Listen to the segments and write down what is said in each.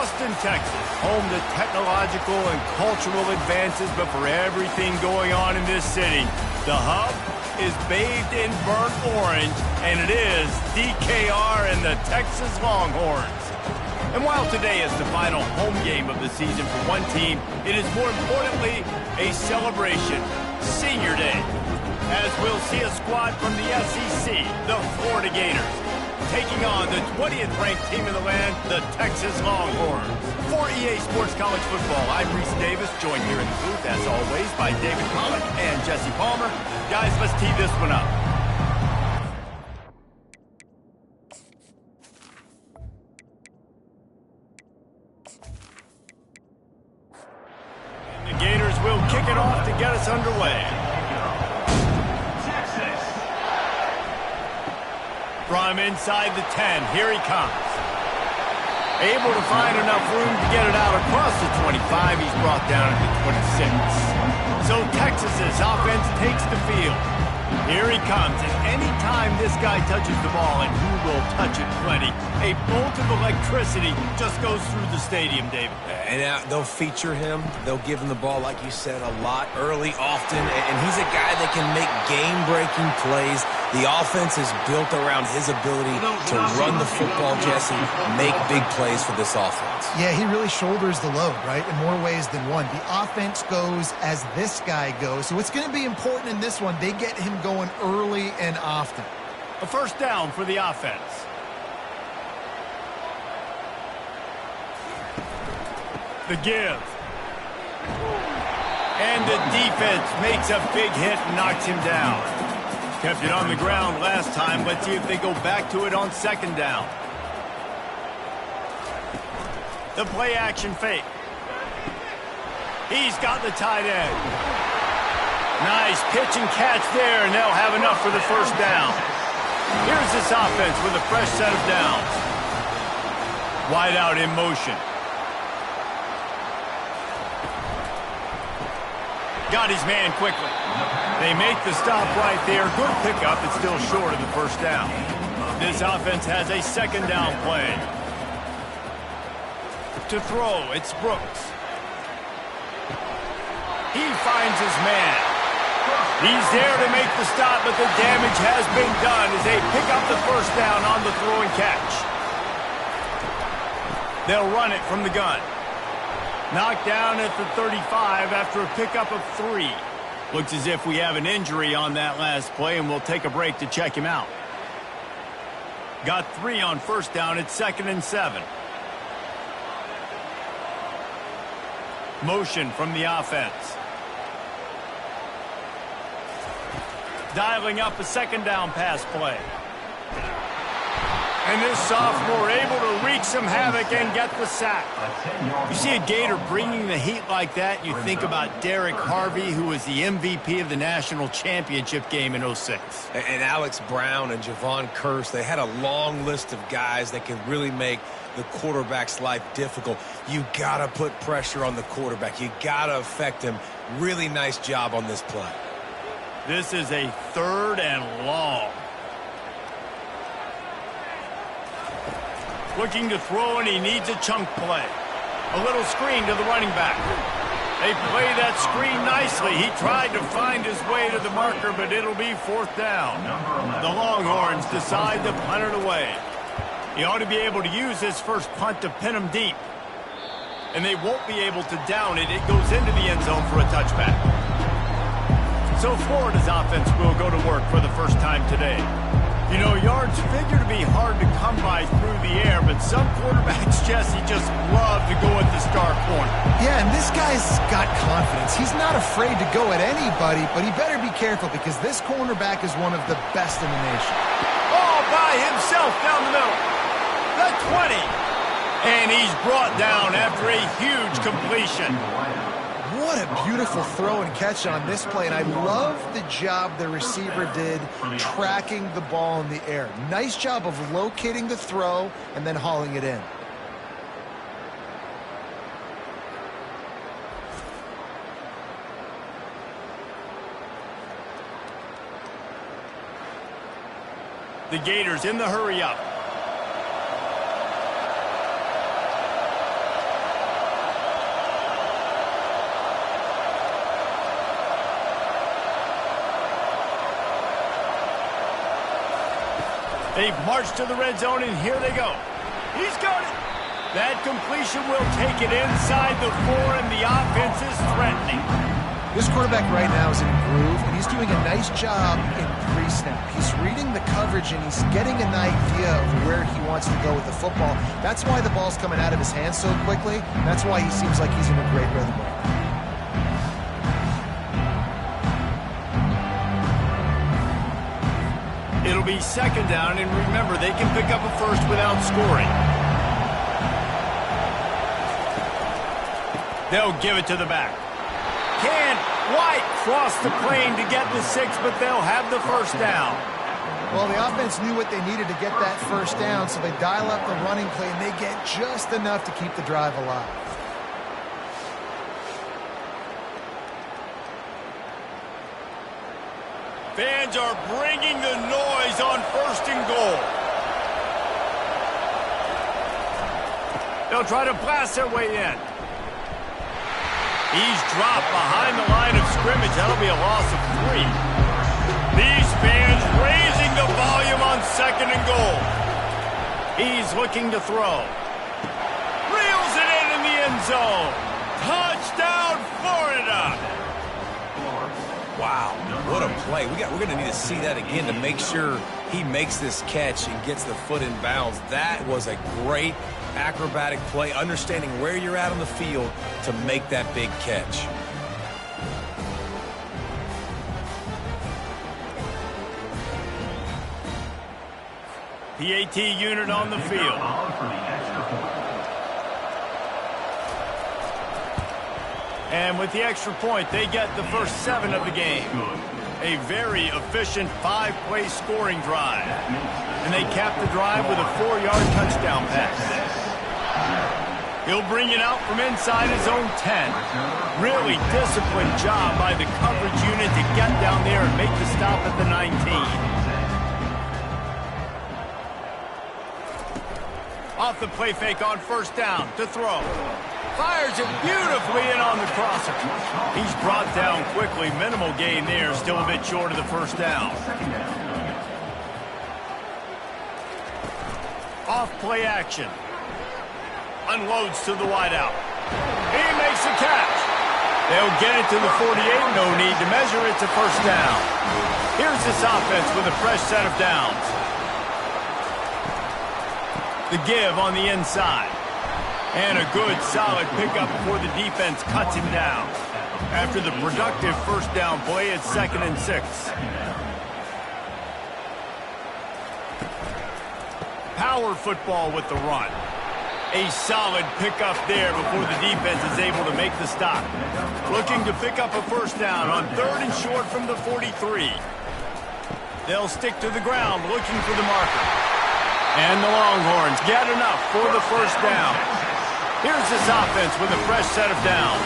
Austin, Texas, home to technological and cultural advances, but for everything going on in this city, the hub is bathed in burnt orange, and it is DKR and the Texas Longhorns. And while today is the final home game of the season for one team, it is more importantly a celebration, Senior Day, as we'll see a squad from the SEC, the Florida Gators, taking on the 20th ranked team in the land, the Texas Longhorns. For EA Sports College Football, I'm Reese Davis, joined here in the booth, as always, by David Pollock and Jesse Palmer. Guys, let's tee this one up. And the Gators will kick it off to get us underway. From inside the 10, here he comes. Able to find enough room to get it out across the 25. He's brought down at the 26. So Texas's offense takes the field. Here he comes, and anytime this guy touches the ball, and who will touch it plenty, a bolt of electricity just goes through the stadium, David. And they'll feature him. They'll give him the ball, like you said, a lot, early, often. And he's a guy that can make game-breaking plays. The offense is built around his ability to run the football, Jesse, make big plays for this offense. Yeah, he really shoulders the load, right, in more ways than one. The offense goes as this guy goes. So it's going to be important in this one. They get him going early and often. A first down for the offense. The give. And the defense makes a big hit and knocks him down. Kept it on the ground last time. Let's see if they go back to it on second down. The play action fake. He's got the tight end. Nice pitch and catch there, and they'll have enough for the first down. Here's this offense with a fresh set of downs. Wide out in motion. Got his man quickly. They make the stop right there. Good pickup. It's still short of the first down. This offense has a second down play. To throw, it's Brooks. He finds his man. He's there to make the stop, but the damage has been done as they pick up the first down on the throw and catch. They'll run it from the gun. Knocked down at the 35 after a pickup of 3. Looks as if we have an injury on that last play, and we'll take a break to check him out. Got 3 on first down. It's 2nd and 7. Motion from the offense. Dialing up a second down pass play. And this sophomore able to wreak some havoc and get the sack. You see a Gator bringing the heat like that, you think about Derek Harvey, who was the MVP of the national championship game in 06. And Alex Brown and Javon Curse, they had a long list of guys that can really make the quarterback's life difficult. You got to put pressure on the quarterback. You got to affect him. Really nice job on this play. This is a 3rd and long. Looking to throw, and he needs a chunk play. A little screen to the running back. They play that screen nicely. He tried to find his way to the marker, but it'll be 4th down. The Longhorns decide to punt it away. He ought to be able to use his first punt to pin him deep. And they won't be able to down it. It goes into the end zone for a touchback. So Florida's offense will go to work for the first time today. You know, yards figure to be hard to come by through the air, but some quarterbacks, Jesse, just love to go at the star corner. Yeah, and this guy's got confidence. He's not afraid to go at anybody, but he better be careful because this cornerback is one of the best in the nation. All by himself down the middle. The 20. And he's brought down after a huge completion. What a beautiful throw and catch on this play, and I love the job the receiver did tracking the ball in the air. Nice job of locating the throw and then hauling it in. The Gators in the hurry up. They've marched to the red zone, and here they go. He's got it. That completion will take it inside the 4, and the offense is threatening. This quarterback right now is in a groove, and he's doing a nice job in pre-snap. He's reading the coverage, and he's getting an idea of where he wants to go with the football. That's why the ball's coming out of his hands so quickly. That's why he seems like he's in a great rhythm right now. It'll be second down, and remember, they can pick up a first without scoring. They'll give it to the back. Can White cross the plane to get the 6, but they'll have the first down. Well, the offense knew what they needed to get that first down, so they dial up the running play, and they get just enough to keep the drive alive. Fans are bringing the noise on 1st and goal. They'll try to blast their way in. He's dropped behind the line of scrimmage. That'll be a loss of 3. These fans raising the volume on 2nd and goal. He's looking to throw. Reels it in the end zone. Touchdown, Florida. Wow, what a play. We're going to need to see that again to make sure he makes this catch and gets the foot in bounds. That was a great acrobatic play, understanding where you're at on the field to make that big catch. PAT unit on the field. And with the extra point, they get the first 7 of the game. A very efficient 5-play scoring drive. And they cap the drive with a 4-yard touchdown pass. He'll bring it out from inside his own 10. Really disciplined job by the coverage unit to get down there and make the stop at the 19. Off the play fake on 1st down to throw. Fires it beautifully in on the crosser. He's brought down quickly. Minimal gain there. Still a bit short of the 1st down. Off play action. Unloads to the wideout. He makes the catch. They'll get it to the 48. No need to measure it to 1st down. Here's this offense with a fresh set of downs. The give on the inside. And a good, solid pickup before the defense cuts him down. After the productive 1st down play, it's 2nd and 6. Power football with the run. A solid pickup there before the defense is able to make the stop. Looking to pick up a 1st down on 3rd and short from the 43. They'll stick to the ground looking for the marker. And the Longhorns get enough for the 1st down. Here's this offense with a fresh set of downs.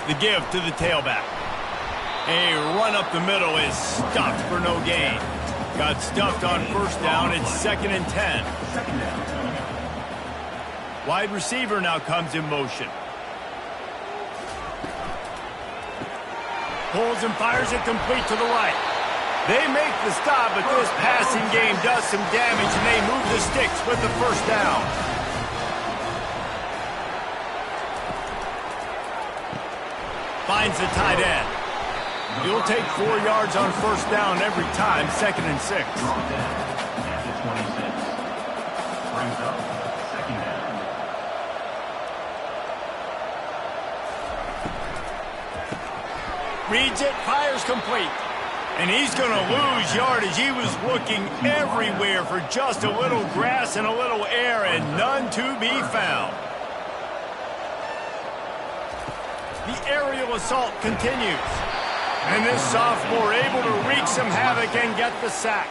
The give to the tailback. A run up the middle is stopped for no gain. Got stuffed on 1st down. It's 2nd and 10. Wide receiver now comes in motion. Pulls and fires it complete to the right. They make the stop, but this passing game does some damage, and they move the sticks with the 1st down. Finds the tight end. He'll take 4 yards on 1st down every time, 2nd and 6. Reads it, fires complete. And he's going to lose yardage. He was looking everywhere for just a little grass and a little air, and none to be found. The aerial assault continues. And this sophomore able to wreak some havoc and get the sack.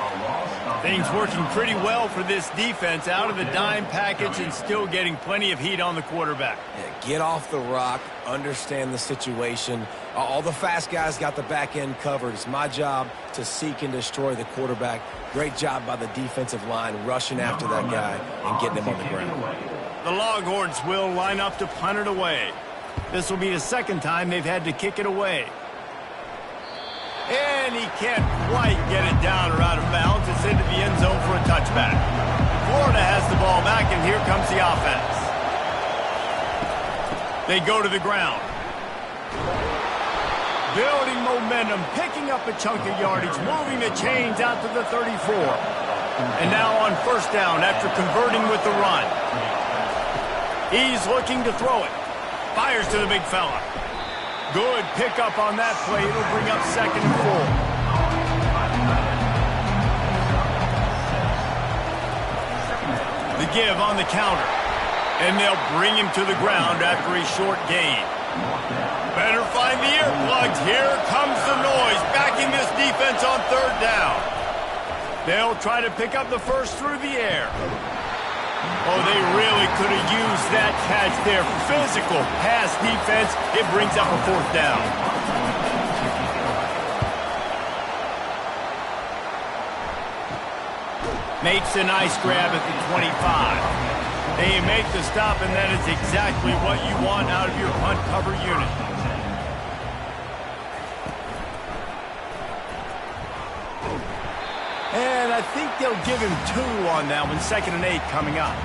Things working pretty well for this defense, out of the dime package and still getting plenty of heat on the quarterback. Yeah, get off the rock, understand the situation. All the fast guys got the back end covered. It's my job to seek and destroy the quarterback. Great job by the defensive line rushing after that guy and getting him on the ground. The Longhorns will line up to punt it away. This will be the 2nd time they've had to kick it away. And And he can't quite get it down or out of bounds. It's into the end zone for a touchback. Florida has the ball back, and here comes the offense. They go to the ground. Building momentum, picking up a chunk of yardage, moving the chains out to the 34. And now on first down after converting with the run. He's looking to throw it. Fires to the big fella. Good pickup on that play. It'll bring up 2nd and 4. The give on the counter. And they'll bring him to the ground after a short gain. Better find the earplugs. Here comes the noise, backing this defense on 3rd down. They'll try to pick up the first through the air. Oh, they really could have used that catch there. Physical pass defense. It brings up a 4th down. Makes a nice grab at the 25. They make the stop, and that is exactly what you want out of your punt cover unit. And I think they'll give him 2 on that one. 2nd and 8 coming up.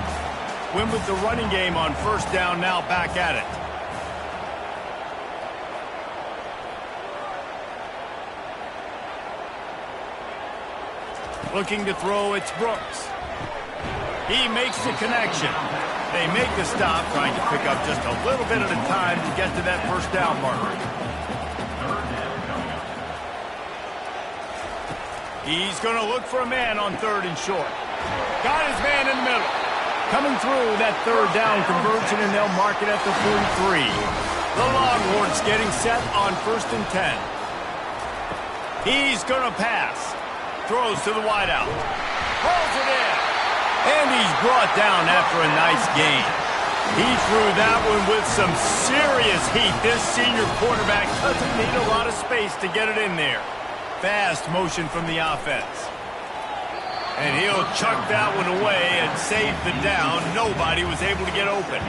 Win with the running game on first down, now back at it. Looking to throw, it's Brooks. He makes the connection. They make the stop, trying to pick up just a little bit at a time to get to that first down marker. He's going to look for a man on 3rd and short. Got his man in the middle. Coming through that 3rd down conversion, and they'll mark it at the 43. The Longhorns getting set on 1st and 10. He's going to pass. Throws to the wideout. Pulls it in. And he's brought down after a nice gain. He threw that one with some serious heat. This senior quarterback doesn't need a lot of space to get it in there. Fast motion from the offense. And he'll chuck that one away and save the down. Nobody was able to get open.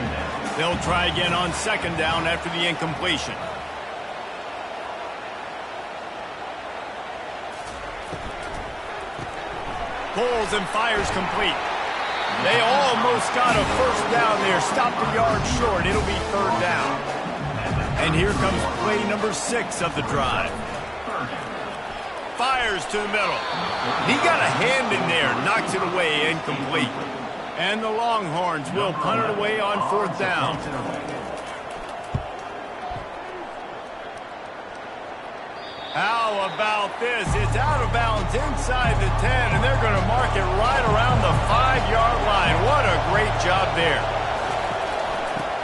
They'll try again on 2nd down after the incompletion. Pulls and fires complete. They almost got a first down there. Stopped a yard short. It'll be 3rd down. And here comes play number 6 of the drive. Fires to the middle. He got a hand in there. Knocks it away. Incomplete. And the Longhorns will punt it away on 4th down. How about this? It's out of bounds inside the 10, and they're going to mark it right around the 5-yard line. What a great job there.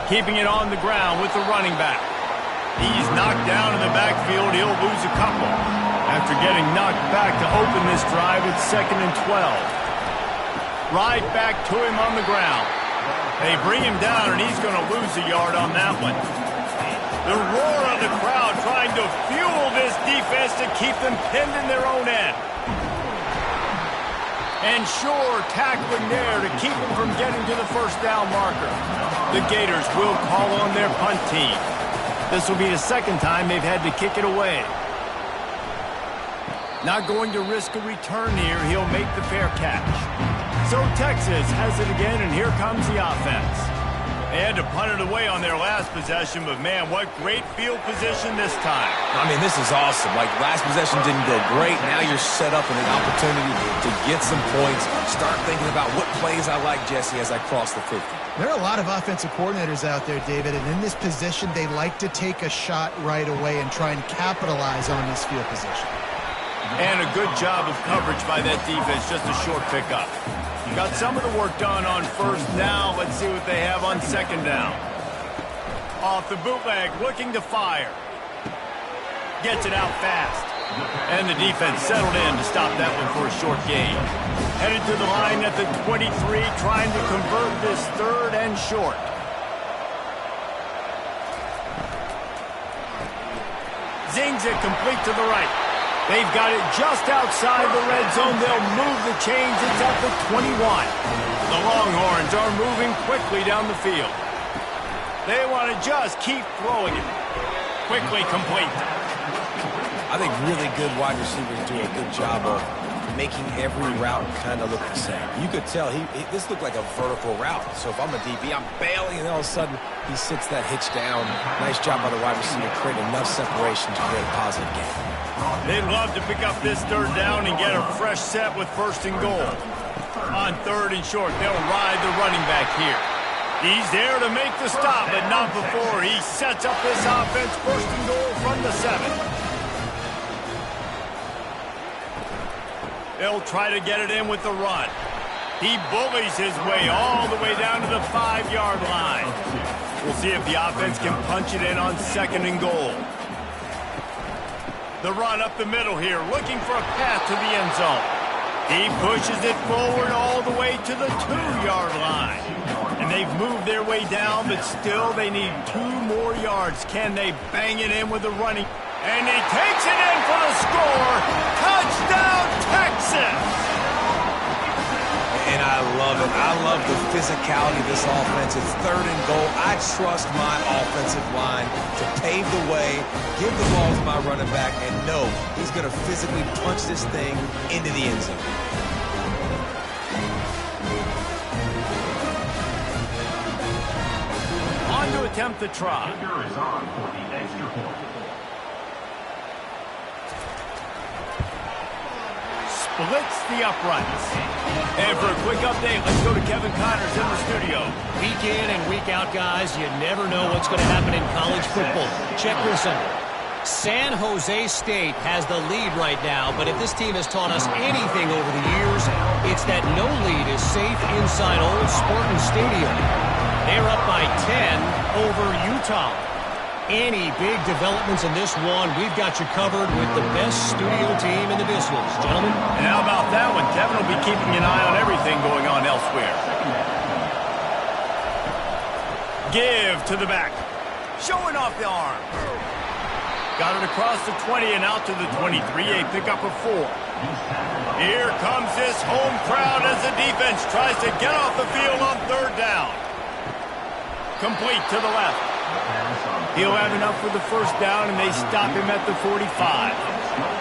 Keeping it on the ground with the running back. He's knocked down in the backfield. He'll lose a couple. After getting knocked back to open this drive, it's 2nd and 12. Right back to him on the ground. They bring him down, and he's going to lose a yard on that one. The roar of the crowd trying to fuel this defense to keep them pinned in their own end. And sure, tackling there to keep them from getting to the first down marker. The Gators will call on their punt team. This will be the 2nd time they've had to kick it away. Not going to risk a return here. He'll make the fair catch. So Texas has it again, and here comes the offense. They had to punt it away on their last possession, but man, what great field position this time. I mean, this is awesome. Like, last possession didn't go great. Now you're set up with an opportunity to get some points. Start thinking about what plays I like, Jesse, as I cross the 50. There are a lot of offensive coordinators out there, David, and in this position, they like to take a shot right away and try and capitalize on this field position. And a good job of coverage by that defense, just a short pickup. Got some of the work done on 1st down. Let's see what they have on 2nd down. Off the bootleg, looking to fire. Gets it out fast. And the defense settled in to stop that one for a short gain. Headed to the line at the 23, trying to convert this 3rd and short. Zings it complete to the right. They've got it just outside the red zone. They'll move the chains. It's at the 21. The Longhorns are moving quickly down the field. They want to just keep throwing it. Quickly complete. I think really good wide receivers do a good job of making every route kind of look the same. You could tell this looked like a vertical route. So if I'm a DB, I'm bailing, and all of a sudden he sits that hitch down. Nice job by the wide receiver to create enough separation to create a positive game. They'd love to pick up this third down and get a fresh set with first and goal. On third and short, they'll ride the running back here. He's there to make the stop, but not before he sets up this offense first and goal from the 7. They'll try to get it in with the run. He bullies his way all the way down to the 5-yard line. We'll see if the offense can punch it in on second and goal. The run up the middle here, looking for a path to the end zone. He pushes it forward all the way to the 2-yard line. And they've moved their way down, but still they need 2 more yards. Can they bang it in with the running? And he takes it in for the score. Touchdown, Texas! And I love it. I love the physicality of this offense. It's third and goal. I trust my offensive line to pave the way, give the ball to my running back, and know he's going to physically punch this thing into the end zone. On to attempt the try. Splits the uprights. And for a quick update, let's go to Kevin Connors in the studio. Week in and week out, guys, you never know what's going to happen in college football. Check this out. San Jose State has the lead right now, but if this team has taught us anything over the years, it's that no lead is safe inside Old Spartan Stadium. They're up by 10 over Utah. Any big developments in this one, we've got you covered with the best studio team in the business, gentlemen. And how about that one? Kevin will be keeping an eye on everything going on elsewhere. Give to the back. Showing off the arm. Got it across the 20 and out to the 23. A pickup of 4. Here comes this home crowd as the defense tries to get off the field on third down. Complete to the left. He'll have enough for the first down, and they stop him at the 45.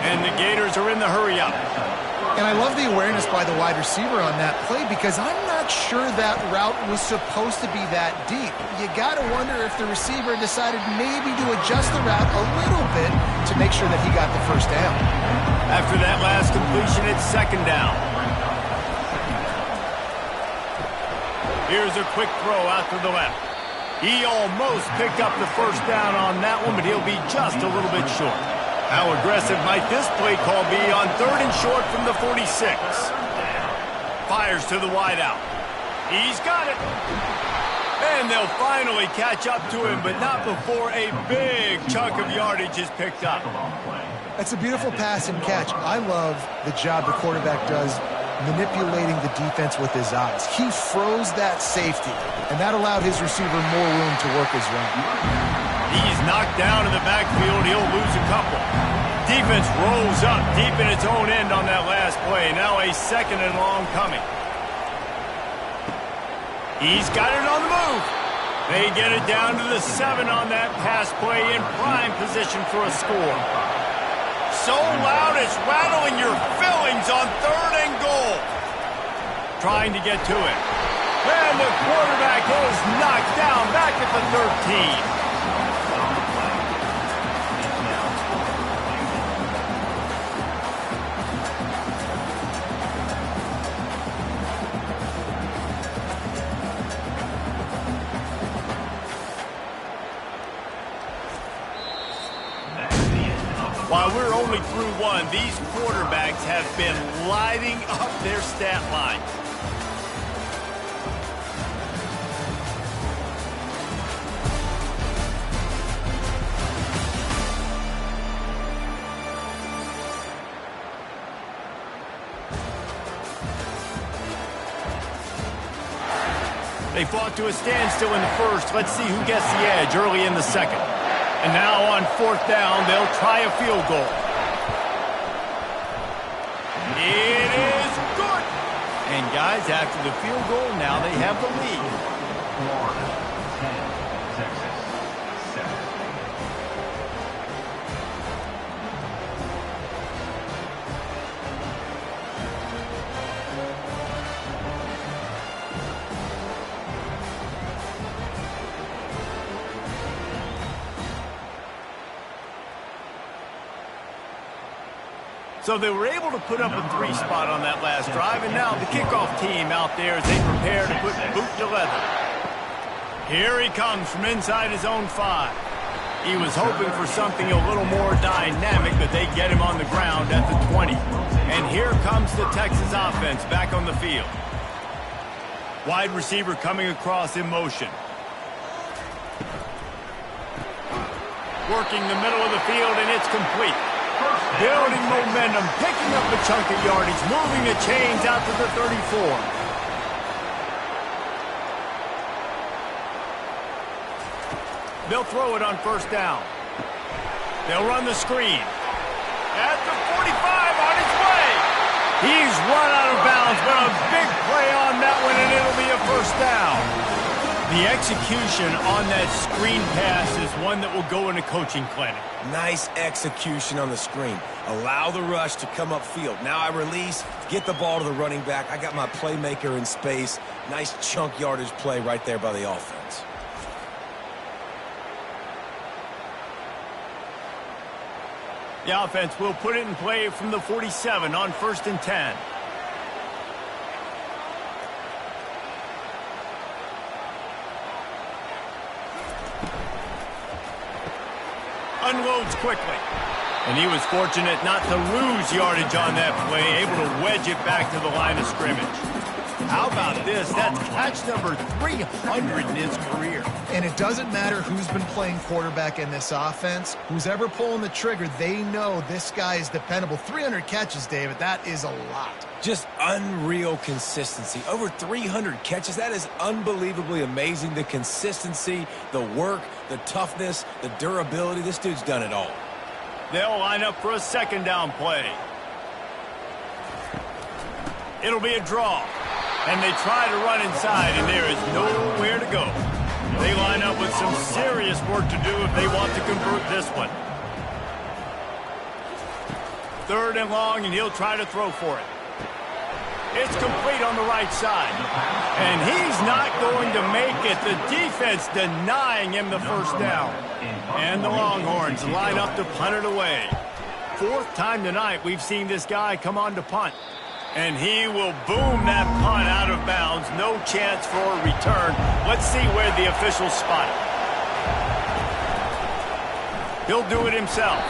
And the Gators are in the hurry-up. And I love the awareness by the wide receiver on that play because I'm not sure that route was supposed to be that deep. You got to wonder if the receiver decided maybe to adjust the route a little bit to make sure that he got the first down. After that last completion, it's second down. Here's a quick throw out to the left. He almost picked up the first down on that one, but he'll be just a little bit short. How aggressive might this play call be on third and short from the 46? Fires to the wideout. He's got it. And they'll finally catch up to him, but not before a big chunk of yardage is picked up. That's a beautiful pass and catch. I love the job the quarterback does manipulating the defense with his eyes. He froze that safety, and that allowed his receiver more room to work his run. He's knocked down in the backfield. He'll lose a couple. Defense rolls up deep in its own end on that last play. Now a second and long coming. He's got it on the move. They get it down to the 7 on that pass play in prime position for a score. So loud it's rattling your fillings on third and goal. Trying to get to it. And the quarterback is knocked down back at the 13. While we're only through one, these quarterbacks have been lighting up their stat line. They fought to a standstill in the first. Let's see who gets the edge early in the second. And now on fourth down, they'll try a field goal. It is good. And guys, after the field goal, now they have the lead. So they were able to put up a 3 spot on that last drive, and now the kickoff team out there as they prepare to put boot to leather. Here he comes from inside his own 5. He was hoping for something a little more dynamic, but they get him on the ground at the 20. And here comes the Texas offense back on the field. Wide receiver coming across in motion. Working the middle of the field, and it's complete. Building momentum, picking up a chunk of yardage, moving the chains out to the 34. They'll throw it on first down. They'll run the screen. At the 45, on his way. He's run out of bounds, but a big play on that one, and it'll be a first down. The execution on that screen pass is one that will go in a coaching clinic. Nice execution on the screen. Allow the rush to come upfield. Now I release, get the ball to the running back. I got my playmaker in space. Nice chunk yardage play right there by the offense. The offense will put it in play from the 47 on 1st and 10. Unloads quickly. And he was fortunate not to lose yardage on that play, able to wedge it back to the line of scrimmage. How about this? That's catch number 300 in his career. And it doesn't matter who's been playing quarterback in this offense. Who's ever pulling the trigger, they know this guy is dependable. 300 catches, David, that is a lot. Just unreal consistency. Over 300 catches. That is unbelievably amazing. The consistency, the work, the toughness, the durability. This dude's done it all. They'll line up for a second down play. It'll be a draw. And they try to run inside, and there is nowhere to go. They line up with some serious work to do if they want to convert this one. 3rd and long, and he'll try to throw for it. It's complete on the right side. And he's not going to make it. The defense denying him the first down. And the Longhorns line up to punt it away. 4th time tonight we've seen this guy come on to punt. And he will boom that punt out of bounds. No chance for a return. Let's see where the officials spot it. He'll do it himself.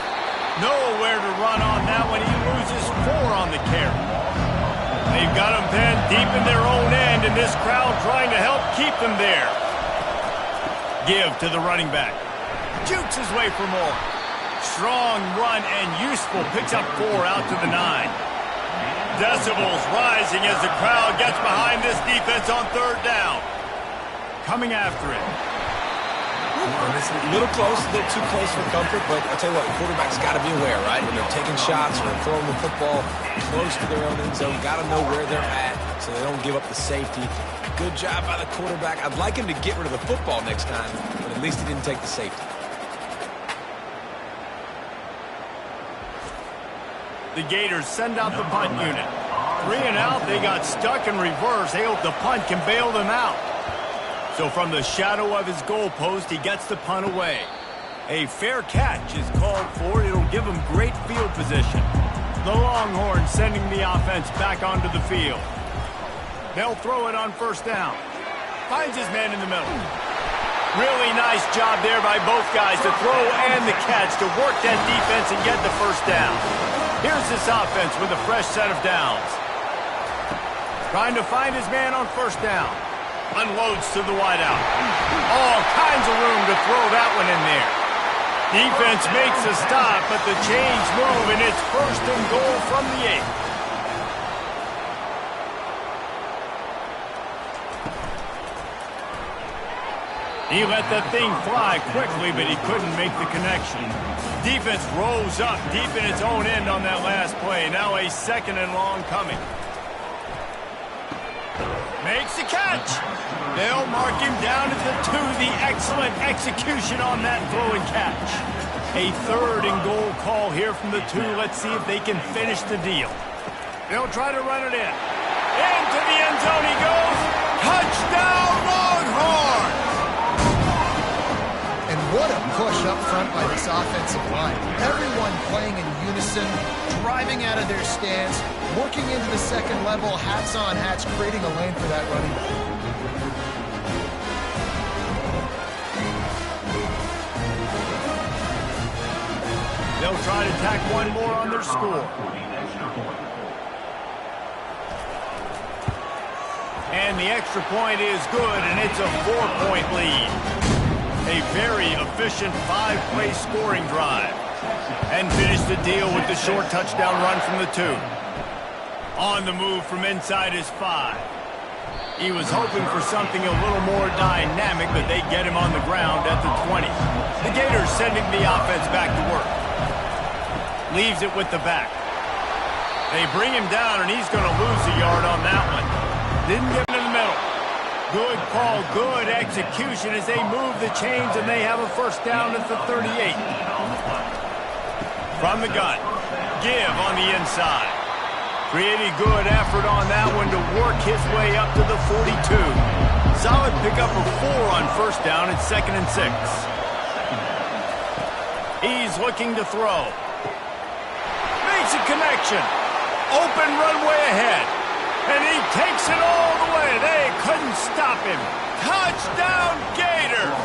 Nowhere to run on that one. He loses 4 on the carry. They've got him pinned deep in their own end, and this crowd trying to help keep them there. Give to the running back. Jukes his way for more. Strong run and useful. Picks up 4 out to the 9. Decibels rising as the crowd gets behind this defense on 3rd down. Coming after it. And it's a little close, a little too close for comfort, but I'll tell you what, the quarterback's got to be aware, right? When they're taking shots, when they're throwing the football close to their own end zone, got to know where they're at so they don't give up the safety. Good job by the quarterback. I'd like him to get rid of the football next time, but at least he didn't take the safety. The Gators send out the punt unit. 3 and out, they got stuck in reverse. They hope the punt can bail them out. So from the shadow of his goalpost, he gets the punt away. A fair catch is called for. It'll give him great field position. The Longhorns sending the offense back onto the field. They'll throw it on 1st down. Finds his man in the middle. Really nice job there by both guys, the throw and the catch, to work that defense and get the first down. Here's this offense with a fresh set of downs. Trying to find his man on 1st down. Unloads to the wideout. All kinds of room to throw that one in there. Defense makes a stop, but the chains move, and it's 1st and goal from the 8. He let that thing fly quickly, but he couldn't make the connection. Defense rose up deep in its own end on that last play. Now a 2nd and long coming. Makes the catch. They'll mark him down at the 2. The excellent execution on that throw and catch. A 3rd and goal call here from the 2. Let's see if they can finish the deal. They'll try to run it in. Into the end zone he goes. Touchdown, Longhorns! And what a push up front by this offensive line. Everyone playing in unison, driving out of their stance, working into the second level, hats on hats, creating a lane for that running back. They'll try to tack one more on their score. And the extra point is good, and it's a 4-point lead. A very efficient 5-play scoring drive. And finish the deal with the short touchdown run from the 2. On the move from inside his 5. He was hoping for something a little more dynamic, but they get him on the ground at the 20. The Gators sending the offense back to work. Leaves it with the back. They bring him down, and he's going to lose a yard on that one. Didn't get him in the middle. Good call, good execution as they move the chains, and they have a first down at the 38. From the gun, give on the inside. Pretty good effort on that one to work his way up to the 42. Solid pickup of 4 on first down at 2nd and 6. He's looking to throw. Makes a connection. Open runway ahead. And he takes it all the way. They couldn't stop him. Touchdown, Gators!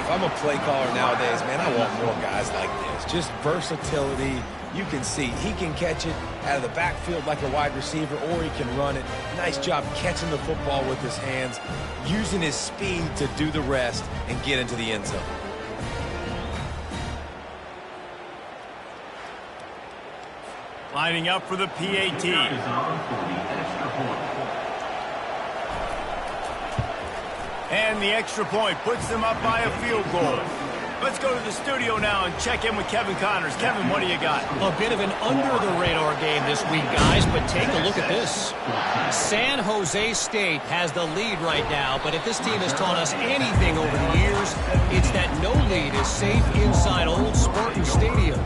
If I'm a play caller nowadays, man, I want more guys like this. Just versatility. You can see he can catch it out of the backfield like a wide receiver, or he can run it. Nice job catching the football with his hands, using his speed to do the rest and get into the end zone. Lining up for the PAT. And the extra point puts them up by a field goal. Let's go to the studio now and check in with Kevin Connors. Kevin, what do you got? A bit of an under-the-radar game this week, guys, but take a look at this. San Jose State has the lead right now, but if this team has taught us anything over the years, it's that no lead is safe inside old Spartan Stadium.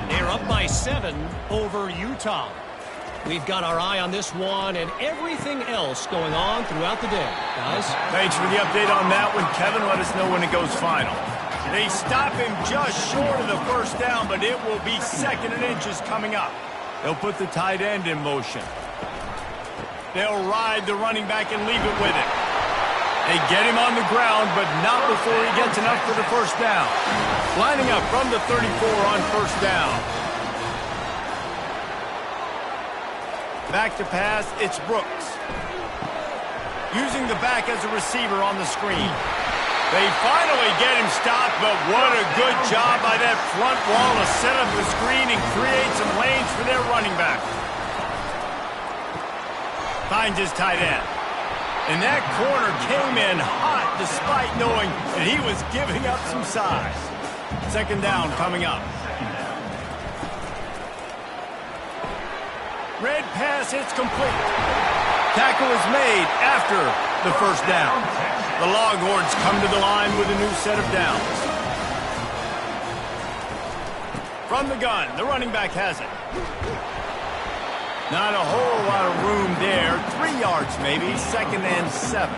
They're up by 7 over Utah. We've got our eye on this one and everything else going on throughout the day, guys. Thanks for the update on that one, Kevin. Let us know when it goes final. They stop him just short of the first down, but it will be 2nd and inches coming up. They'll put the tight end in motion. They'll ride the running back and leave it with him. They get him on the ground, but not before he gets enough for the first down. Lining up from the 34 on first down. Back to pass, it's Brooks. Using the back as a receiver on the screen. They finally get him stopped, but what a good job by that front wall to set up the screen and create some lanes for their running back. Finds his tight end. And that corner came in hot despite knowing that he was giving up some size. 2nd down coming up. Red pass, it's complete. Tackle is made after the first down. The Longhorns come to the line with a new set of downs. From the gun, the running back has it. Not a whole lot of room there. 3 yards maybe, 2nd and 7.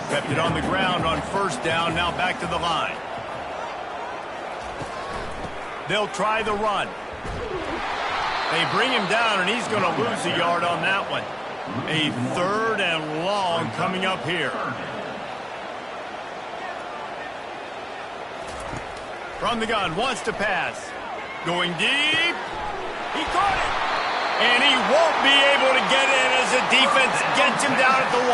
Kept it on the ground on first down, now back to the line. They'll try the run. They bring him down, and he's going to lose a yard on that one. A 3rd and long coming up here. From the gun, wants to pass. Going deep. He caught it. And he won't be able to get in as the defense gets him down at the 1.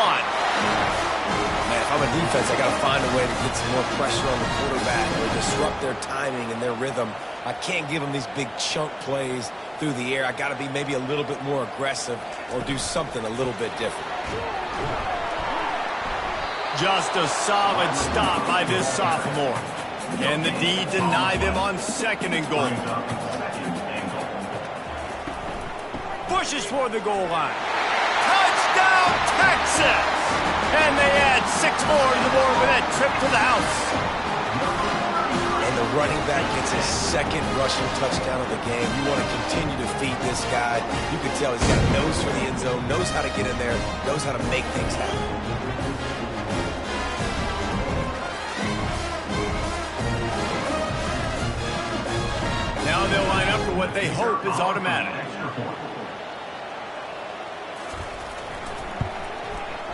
Man, if I'm a defense, I got to find a way to get some more pressure on the quarterback or disrupt their timing and their rhythm. I can't give them these big chunk plays through the air. I got to be maybe a little bit more aggressive or do something a little bit different. Just a solid stop by this sophomore. And the D deny them on 2nd and goal. Pushes for the goal line. Touchdown, Texas! And they add 6 more to the board with that trip to the house. And the running back gets his 2nd rushing touchdown of the game. You want to continue to feed this guy. You can tell he's got a nose for the end zone, knows how to get in there, knows how to make things happen. Now they'll line up for what they hope is automatic.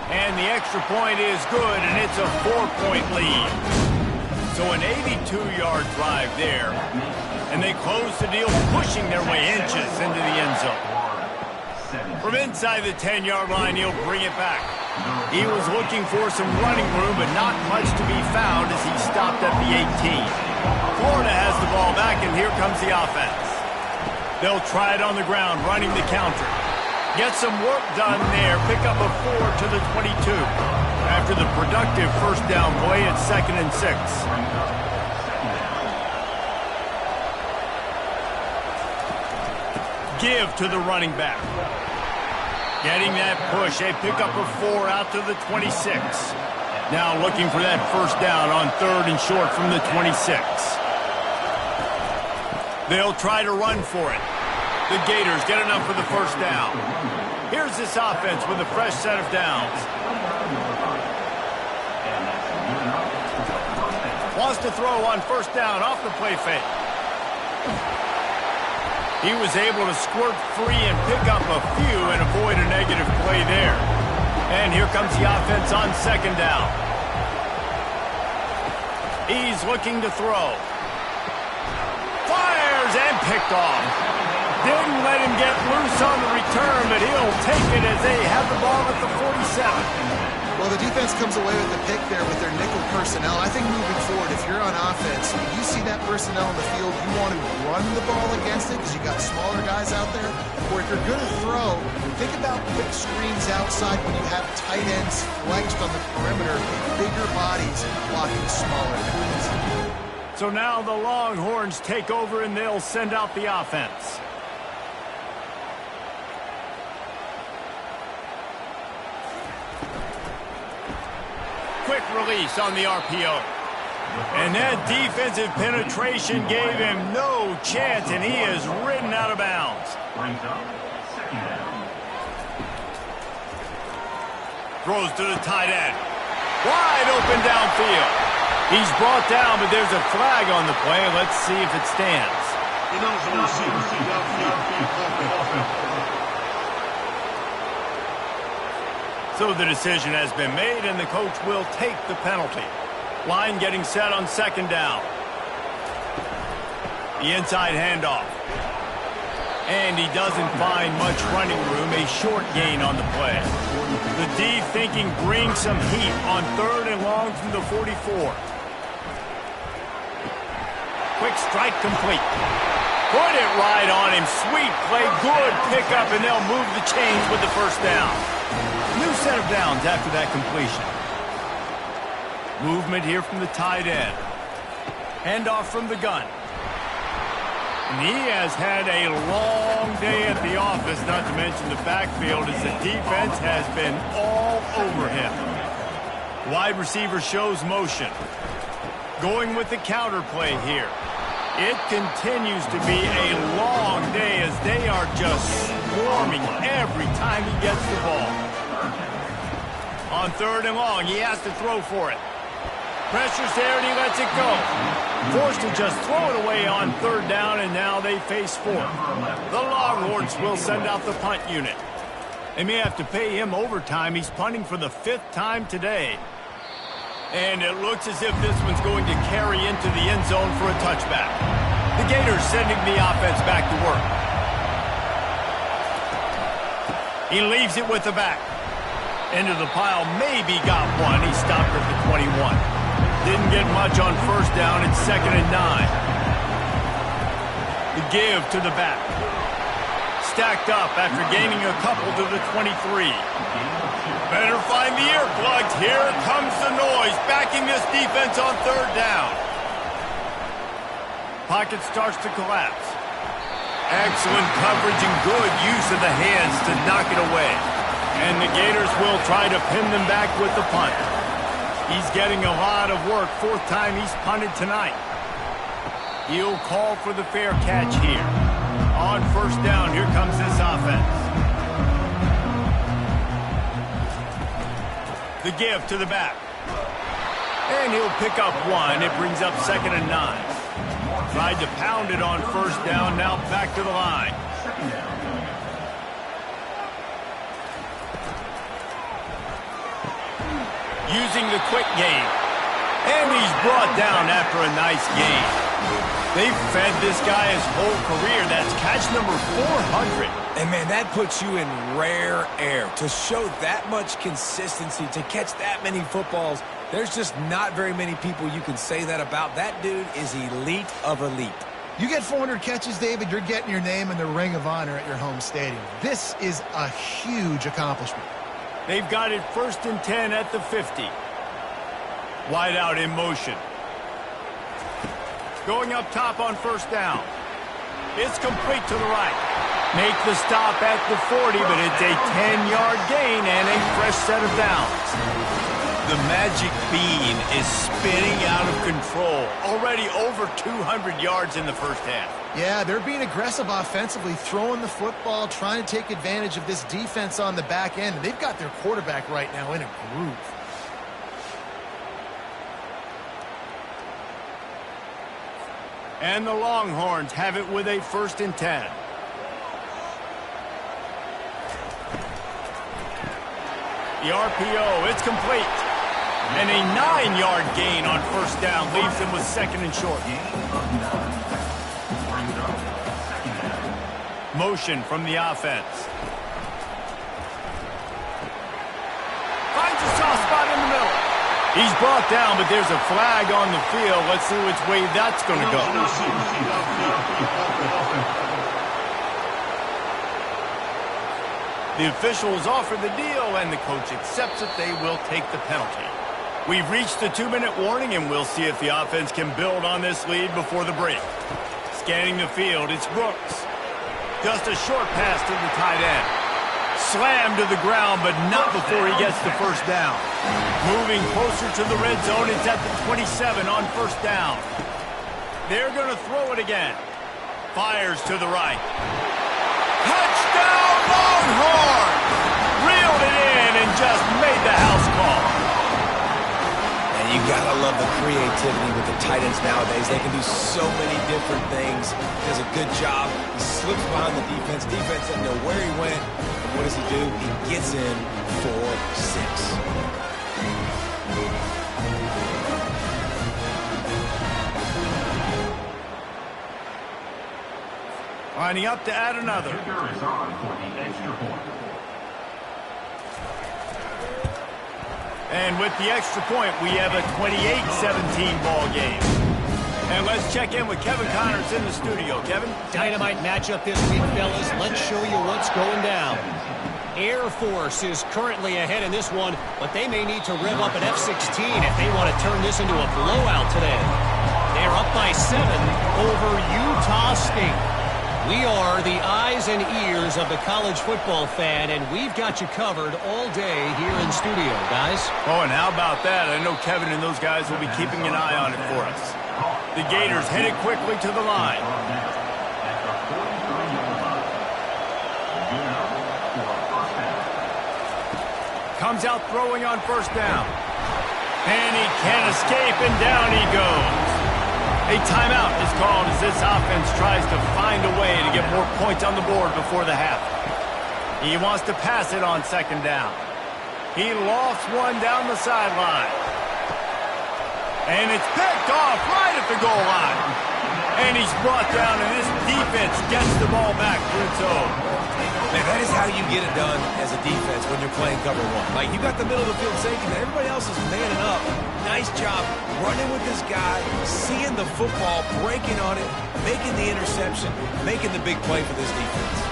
And the extra point is good, and it's a 4-point lead. So an 82-yard drive there. And they close the deal, pushing their way inches into the end zone. From inside the 10-yard line, he'll bring it back. He was looking for some running room, but not much to be found as he stopped at the 18. Florida has the ball back, and here comes the offense. They'll try it on the ground, running the counter. Get some work done there. Pick up a 4 to the 22. After the productive first down play, it's 2nd and 6. Give to the running back. Getting that push. They pick up a 4 out to the 26. Now looking for that first down on 3rd and short from the 26. They'll try to run for it. The Gators get enough for the first down. Here's this offense with a fresh set of downs. Wants to throw on first down off the play fake. He was able to squirt free and pick up a few and avoid a negative play there. And here comes the offense on 2nd down. He's looking to throw. Fires and picked off. Didn't let him get loose on the return, but he'll take it as they have the ball at the 47. Well, the defense comes away with the pick there with their nickel personnel. I think moving forward, if you're on offense, when you see that personnel in the field, you want to run the ball against it because you got smaller guys out there. Or if you're going to throw, think about quick screens outside when you have tight ends flexed on the perimeter, bigger bodies blocking smaller guys. So now the Longhorns take over and they'll send out the offense. Quick release on the RPO. And that defensive penetration gave him no chance, and he is ridden out of bounds. Throws to the tight end. Wide open downfield. He's brought down, but there's a flag on the play. Let's see if it stands. So the decision has been made, and the coach will take the penalty. Line getting set on 2nd down. The inside handoff. And he doesn't find much running room, a short gain on the play. The D thinking brings some heat on 3rd and long from the 44. Quick strike complete. Put it right on him. Sweet play, good pickup, and they'll move the chains with the first down. New set of downs after that completion. Movement here from the tight end. Handoff from the gun. And he has had a long day at the office, not to mention the backfield, as the defense has been all over him. Wide receiver shows motion. Going with the counter play here. It continues to be a long day as they are just swarming every time he gets the ball. On 3rd and long, he has to throw for it. Pressure's there and he lets it go. Forced to just throw it away on 3rd down, and now they face 4th. The Longhorns will send out the punt unit. They may have to pay him overtime. He's punting for the 5th time today. And it looks as if this one's going to carry into the end zone for a touchback. The Gators sending the offense back to work. He leaves it with the back. Into the pile, maybe got one. He stopped at the 21. Didn't get much on first down. It's 2nd and 9. The give to the back. Stacked up after gaining a couple to the 23. Better find the earplugs. Here comes the noise, backing this defense on 3rd down. Pocket starts to collapse. Excellent coverage and good use of the hands to knock it away. And the Gators will try to pin them back with the punt. He's getting a lot of work. 4th time he's punted tonight. He'll call for the fair catch here. On first down, here comes this offense. The give to the back. And he'll pick up one. It brings up 2nd and 9. Tried to pound it on first down, now back to the line. Using the quick game. And he's brought down after a nice gain. They've fed this guy his whole career. That's catch number 400. And, man, that puts you in rare air. To show that much consistency, to catch that many footballs, there's just not very many people you can say that about. That dude is elite of elite. You get 400 catches, David, you're getting your name in the Ring of Honor at your home stadium. This is a huge accomplishment. They've got it 1st and 10 at the 50. Wide out in motion. Going up top on first down. It's complete to the right. Make the stop at the 40, but it's a 10-yard gain and a fresh set of downs. The magic bean is spinning out of control. Already over 200 yards in the first half. Yeah, they're being aggressive offensively, throwing the football, trying to take advantage of this defense on the back end. They've got their quarterback right now in a groove. And the Longhorns have it with a 1st and 10. The RPO, it's complete. And a 9-yard gain on first down leaves them with 2nd and short. Motion from the offense. Finds a soft spot in the middle. He's brought down, but there's a flag on the field. Let's see which way that's going to go. The officials offer the deal, and the coach accepts it. They will take the penalty. We've reached the 2-minute warning, and we'll see if the offense can build on this lead before the break. Scanning the field, it's Brooks. Just a short pass to the tight end. Slammed to the ground, but not before he gets the first down. Moving closer to the red zone, it's at the 27 on first down. They're going to throw it again. Fires to the right. Touchdown, Longhorn! Reeled it in and just made the house call. And you gotta love the creativity with the tight ends nowadays. They can do so many different things. He does a good job. He slips behind the defense. Defense doesn't know where he went. What does he do? He gets in for 6. Lining up to add another. And with the extra point, we have a 28-17 ball game. And let's check in with Kevin Connors in the studio. Kevin? Dynamite matchup this week, fellas. Let's show you what's going down. Air Force is currently ahead in this one, but they may need to rev up an F-16 if they want to turn this into a blowout today. They're up by 7 over Utah State. We are the eyes and ears of the college football fan, and we've got you covered all day here in studio, guys. Oh, and how about that? I know Kevin and those guys will be keeping an eye on it for us. The Gators headed quickly to the line. Comes out throwing on first down. And he can't escape, and down he goes. A timeout is called as this offense tries to find a way to get more points on the board before the half. He wants to pass it on 2nd down. He lost one down the sideline. And it's picked off right at the goal line. And he's brought down, and this defense gets the ball back for its own. Man, that is how you get it done as a defense when you're playing cover 1. Like, you got the middle of the field safety, but everybody else is manning up. Nice job running with this guy, seeing the football, breaking on it, making the interception, making the big play for this defense.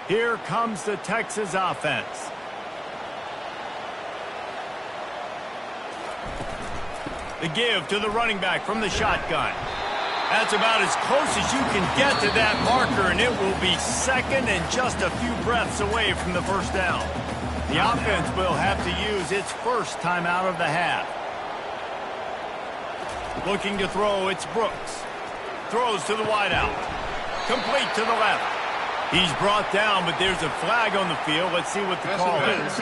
Here comes the Texas offense. The give to the running back from the shotgun. That's about as close as you can get to that marker, and it will be second and just a few breaths away from the first down. The offense will have to use its first timeout of the half. Looking to throw, it's Brooks. Throws to the wideout. Complete to the left. He's brought down, but there's a flag on the field. Let's see what the call is.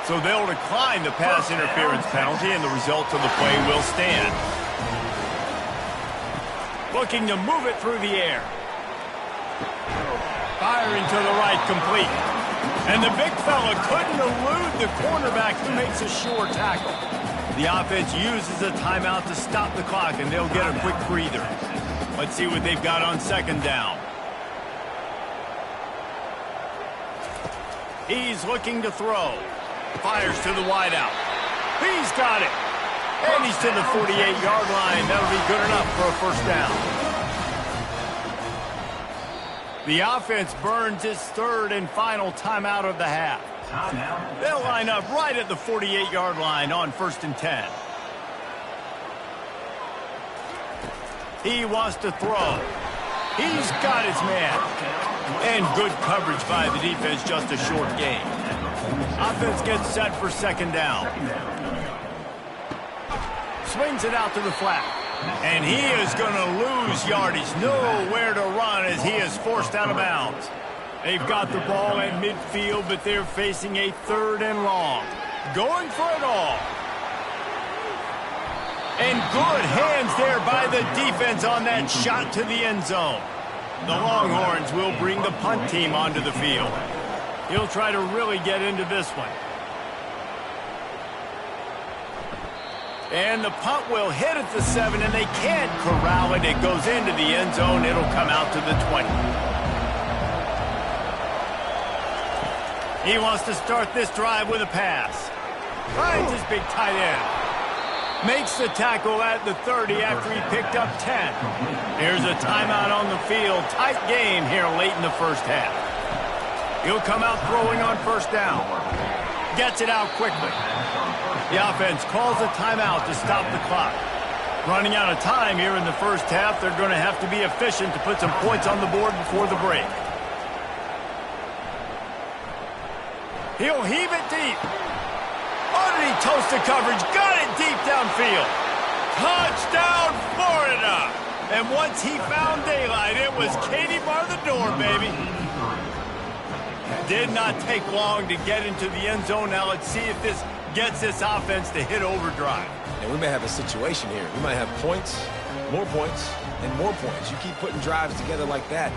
So they'll decline the pass interference penalty, and the result of the play will stand. Looking to move it through the air. Firing to the right, complete. And the big fella couldn't elude the cornerback who makes a sure tackle. The offense uses a timeout to stop the clock, and they'll get a quick breather. Let's see what they've got on second down. He's looking to throw. Fires to the wideout. He's got it. And he's to the 48-yard line. That'll be good enough for a first down. The offense burns its third and final timeout of the half. They'll line up right at the 48-yard line on 1st and 10. He wants to throw. He's got his man. And good coverage by the defense, just a short gain. Offense gets set for second down. Swings it out to the flat. And he is going to lose yardage. Nowhere to run as he is forced out of bounds. They've got the ball at midfield, but they're facing a 3rd and long. Going for it all. And good hands there by the defense on that shot to the end zone. The Longhorns will bring the punt team onto the field. He'll try to really get into this one. And the punt will hit at the 7, and they can't corral it. It goes into the end zone. It'll come out to the 20. He wants to start this drive with a pass. Finds his big tight end. Makes the tackle at the 30 after he picked up 10. Here's a timeout on the field. Tight game here late in the first half. He'll come out throwing on first down. Gets it out quickly. The offense calls a timeout to stop the clock. Running out of time here in the first half, they're going to have to be efficient to put some points on the board before the break. He'll heave it deep. Underneath toast to coverage. Got it deep downfield. Touchdown, Florida. And once he found daylight, it was Katie bar the door, baby. Did not take long to get into the end zone. Now let's see if this gets this offense to hit overdrive. And we may have a situation here. We might have points, and more points. You keep putting drives together like that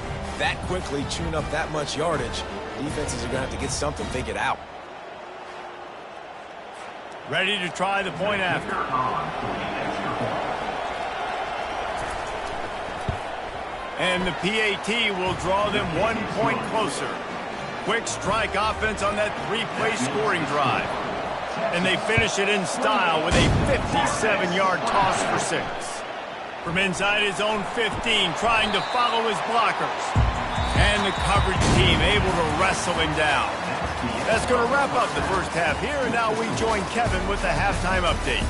quickly, chewing up that much yardage, defenses are going to have to get something figured out. Ready to try the point after. And the PAT will draw them 1 point closer. Quick strike offense on that 3-play scoring drive. And they finish it in style with a 57-yard toss for 6. From inside his own 15, trying to follow his blockers. And the coverage team able to wrestle him down. That's going to wrap up the first half here, and now we join Kevin with the halftime update.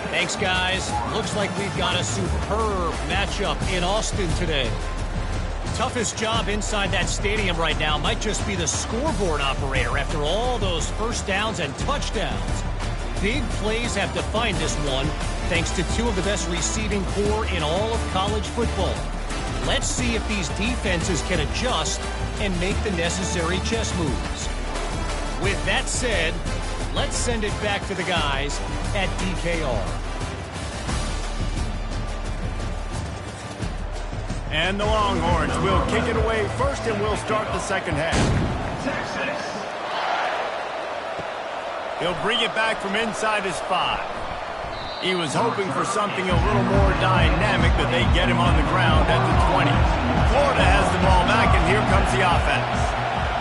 Thanks, guys. Looks like we've got a superb matchup in Austin today. Toughest job inside that stadium right now might just be the scoreboard operator after all those first downs and touchdowns. Big plays have defined this one, thanks to 2 of the best receiving corps in all of college football. Let's see if these defenses can adjust and make the necessary chess moves. With that said, let's send it back to the guys at DKR. And the Longhorns will kick it away first, and we'll start the second half. He'll bring it back from inside his 5. He was hoping for something a little more dynamic, but they get him on the ground at the 20. Florida has the ball back, and here comes the offense.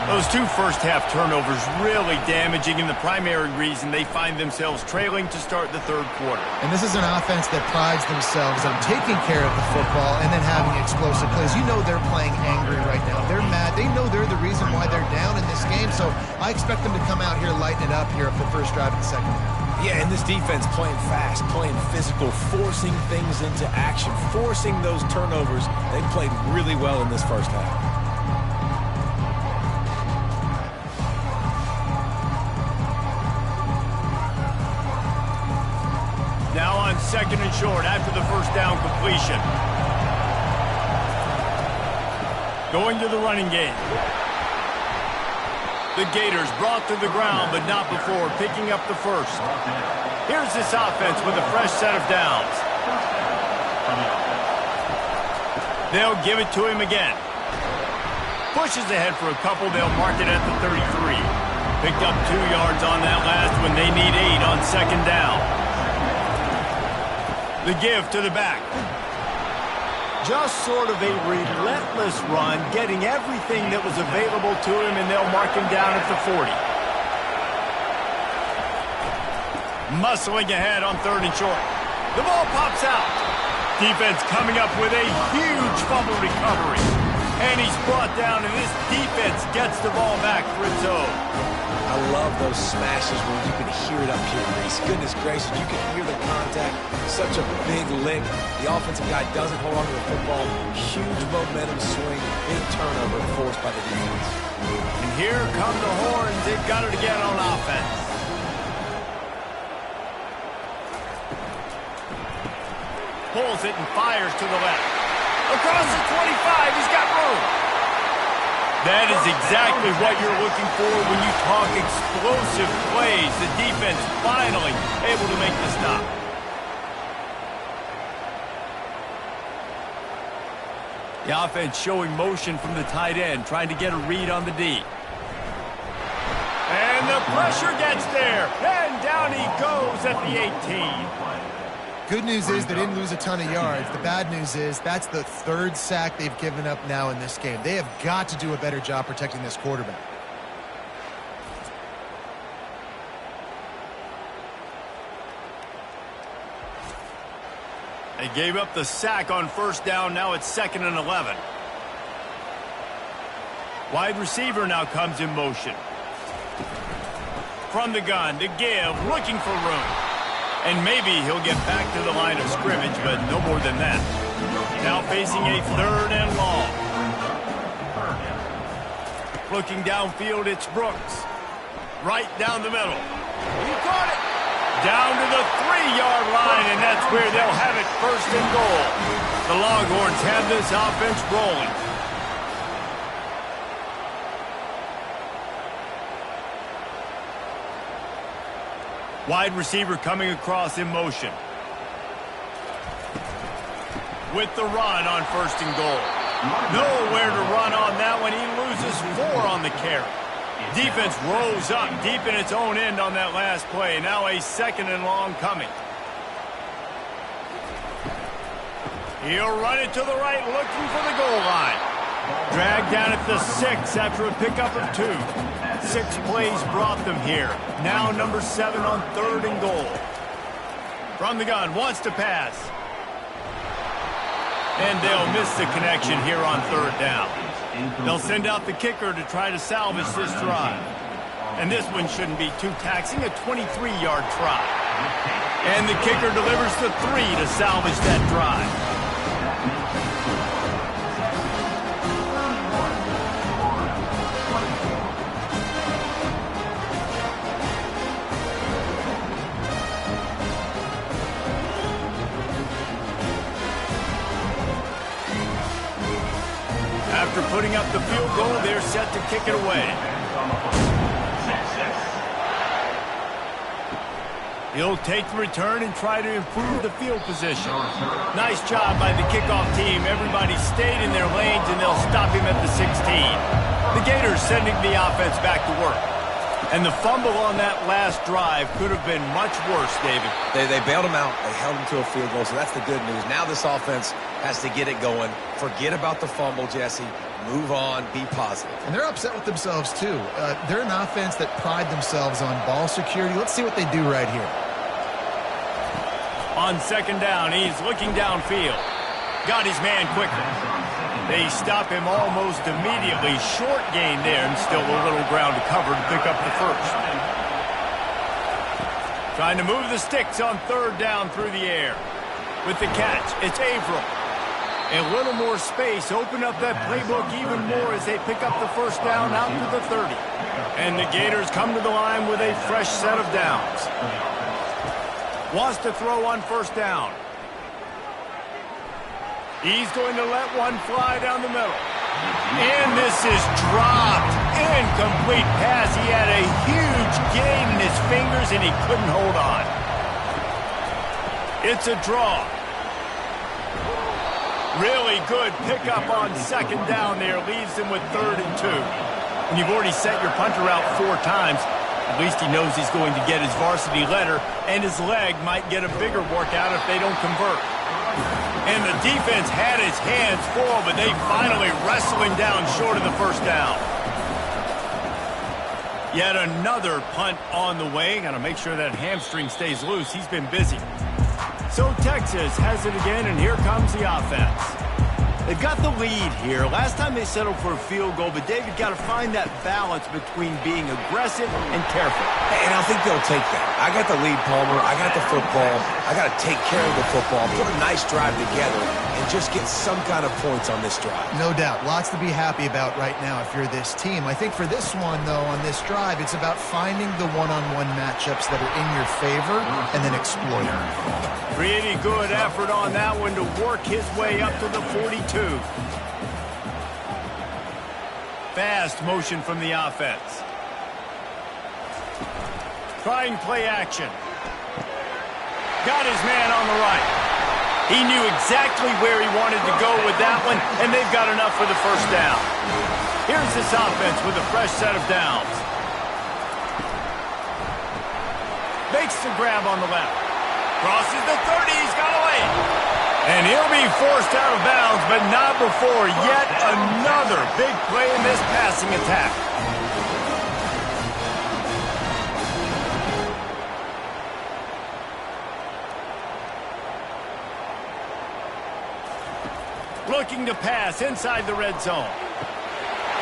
Those 2 first-half turnovers really damaging, and the primary reason they find themselves trailing to start the third quarter. And this is an offense that prides themselves on taking care of the football and then having explosive plays. You know they're playing angry right now. They're mad. They know they're the reason why they're down in this game, so I expect them to come out here, lighten it up here for the first drive of the second half. Yeah, and this defense playing fast, playing physical, forcing things into action, forcing those turnovers. They played really well in this first half. Now on 2nd and short after the first down completion. Going to the running game. The Gators brought to the ground, but not before picking up the first. Here's this offense with a fresh set of downs. They'll give it to him again. Pushes ahead for a couple. They'll mark it at the 33. Picked up 2 yards on that last one. They need 8 on 2nd down. The give to the back. Just sort of a relentless run, getting everything that was available to him, and they'll mark him down at the 40. Muscling ahead on 3rd and short. The ball pops out. Defense coming up with a huge fumble recovery. And he's brought down, and this defense gets the ball back for its own. I love those smashes where you can hear it up here, Reese. Goodness gracious, you can hear the contact. Such a big lick. The offensive guy doesn't hold on to the football. Huge momentum swing. Big turnover forced by the defense. And here come the horns. They've got it again on offense. Pulls it and fires to the left. Across the 25, he's got room. That is exactly what you're looking for when you talk explosive plays. The defense finally able to make the stop. The offense showing motion from the tight end, trying to get a read on the D. And the pressure gets there. And down he goes at the 18. Good news is they didn't lose a ton of yards. The bad news is that's the 3rd sack they've given up now in this game. They have got to do a better job protecting this quarterback. They gave up the sack on 1st down. Now it's 2nd and 11. Wide receiver now comes in motion. From the gun, the give, looking for room. And maybe he'll get back to the line of scrimmage, but no more than that. Now facing a 3rd and long. Looking downfield, it's Brooks. Right down the middle. He caught it. Down to the 3-yard line, and that's where they'll have it 1st and goal. The Longhorns have this offense rolling. Wide receiver coming across in motion. With the run on 1st and goal. Nowhere to run on that one. He loses 4 on the carry. Defense rose up deep in its own end on that last play. Now a 2nd and long coming. He'll run it to the right, looking for the goal line. Dragged down at the 6 after a pickup of 2. 6 plays brought them here. Now number 7 on 3rd and goal. From the gun, wants to pass. And they'll miss the connection here on 3rd down. They'll send out the kicker to try to salvage this drive. And this one shouldn't be too taxing, a 23-yard try. And the kicker delivers the 3 to salvage that drive. After putting up the field goal, they're set to kick it away. He'll take the return and try to improve the field position. Nice job by the kickoff team. Everybody stayed in their lanes, and they'll stop him at the 16. The Gators sending the offense back to work. And the fumble on that last drive could have been much worse, David. They bailed him out. They held him to a field goal, so that's the good news. Now this offense has to get it going. Forget about the fumble, Jesse. Move on. Be positive. And they're upset with themselves, too. They're an offense that pride themselves on ball security. Let's see what they do right here. On 2nd down, he's looking downfield. Got his man quickly. They stop him almost immediately. Short gain there, and still a little ground to cover to pick up the first. Trying to move the sticks on third down through the air. With the catch, it's Averill. A little more space, open up that playbook even more as they pick up the first down out to the 30. And the Gators come to the line with a fresh set of downs. Wants to throw on first down. He's going to let one fly down the middle. And this is dropped. Incomplete pass. He had a huge gain in his fingers and he couldn't hold on. It's a draw. Really good pickup on second down there. Leaves him with 3rd and 2. When you've already set your punter out 4 times, at least he knows he's going to get his varsity letter, and his leg might get a bigger workout if they don't convert. And the defense had his hands full, but they finally wrestle him down short of the first down. Yet another punt on the way. Got to make sure that hamstring stays loose. He's been busy. So Texas has it again, and here comes the offense. They've got the lead here. Last time they settled for a field goal, but David got to find that balance between being aggressive and careful. And I think they'll take that. I got the lead, Palmer. I got the football. I got to take care of the football, put a nice drive together, and just get some kind of points on this drive. No doubt. Lots to be happy about right now if you're this team. I think for this one, though, on this drive, it's about finding the one-on-one matchups that are in your favor and then exploiting them. Pretty good effort on that one to work his way up to the 42. Fast motion from the offense. Trying play action. Got his man on the right. He knew exactly where he wanted to go with that one, and they've got enough for the first down. Here's this offense with a fresh set of downs. Makes the grab on the left. Crosses the 30, he's got away. And he'll be forced out of bounds, but not before yet another big play in this passing attack. Looking to pass inside the red zone.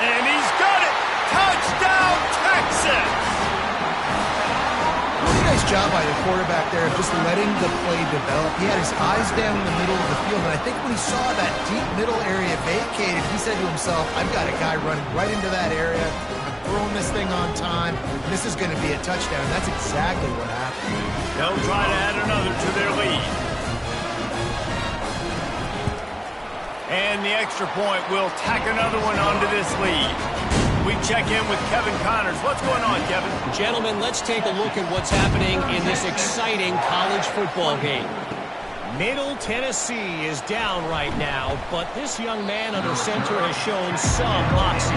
And he's got it! Touchdown, Texas! Nice job by the quarterback there of just letting the play develop. He had his eyes down in the middle of the field, and I think when he saw that deep middle area vacated, he said to himself, I've got a guy running right into that area. I'm throwing this thing on time. This is going to be a touchdown. That's exactly what happened. They'll try to add another to their lead. And the extra point will tack another one onto this lead. We check in with Kevin Connors. What's going on, Kevin? Gentlemen, let's take a look at what's happening in this exciting college football game. Middle Tennessee is down right now, but this young man under center has shown some moxie.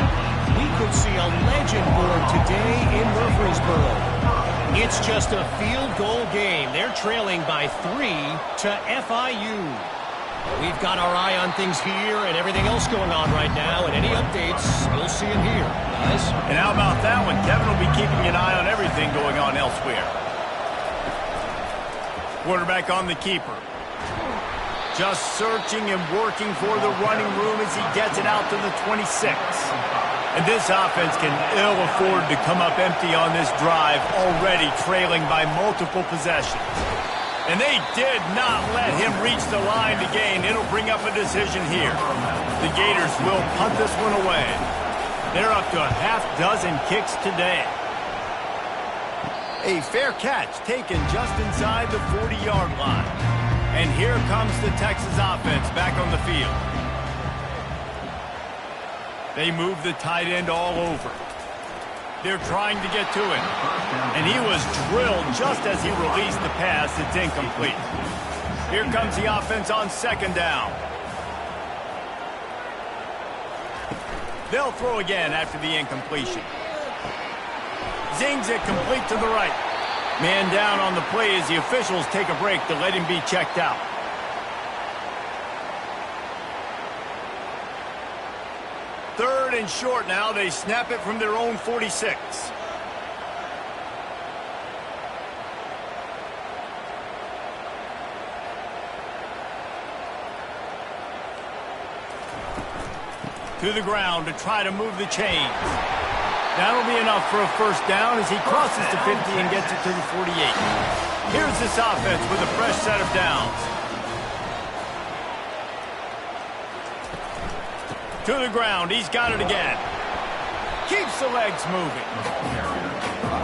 We could see a legend born today in Murfreesboro. It's just a field goal game. They're trailing by 3 to FIU. We've got our eye on things here and everything else going on right now, and any updates, you'll see them here, guys. And how about that one? Kevin will be keeping an eye on everything going on elsewhere. Quarterback on the keeper. Just searching and working for the running room as he gets it out to the 26. And this offense can ill afford to come up empty on this drive, already trailing by multiple possessions. And they did not let him reach the line to gain. It'll bring up a decision here. The Gators will punt this one away. They're up to a half-dozen kicks today. A fair catch taken just inside the 40-yard line. And here comes the Texas offense back on the field. They move the tight end all over. They're trying to get to him. And he was drilled just as he released the pass. It's incomplete. Here comes the offense on second down. They'll throw again after the incompletion. Zings it complete to the right. Man down on the play as the officials take a break to let him be checked out. Third and short now. They snap it from their own 46. To the ground to try to move the chains. That'll be enough for a first down as he crosses the 50 and gets it to the 48. Here's this offense with a fresh set of downs. To the ground. He's got it again. Keeps the legs moving.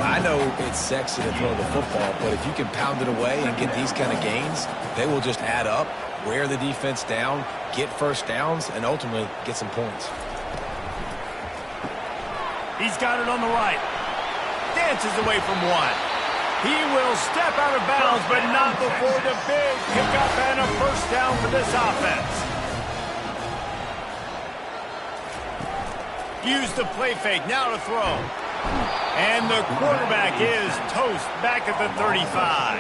I know it's sexy to throw the football, but if you can pound it away and get these kind of gains, they will just add up, wear the defense down, get first downs, and ultimately get some points. He's got it on the right. Dances away from one. He will step out of bounds, but not before the big pickup and a first down for this offense. Use the play fake, now to throw. And the quarterback is toast back at the 35.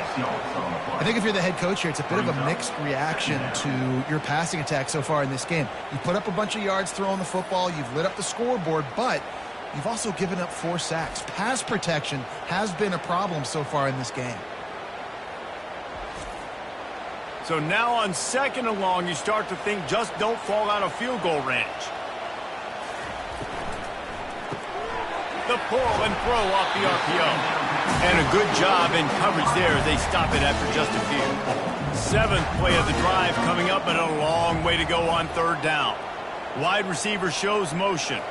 I think if you're the head coach here, it's a bit of a mixed reaction to your passing attack so far in this game. You put up a bunch of yards throwing the football, you've lit up the scoreboard, but you've also given up 4 sacks. Pass protection has been a problem so far in this game. So now on 2nd and long, you start to think just don't fall out of field goal range. The pull and throw off the RPO. And a good job in coverage there as they stop it after just a few. 7th play of the drive coming up, but a long way to go on 3rd down. Wide receiver shows motion.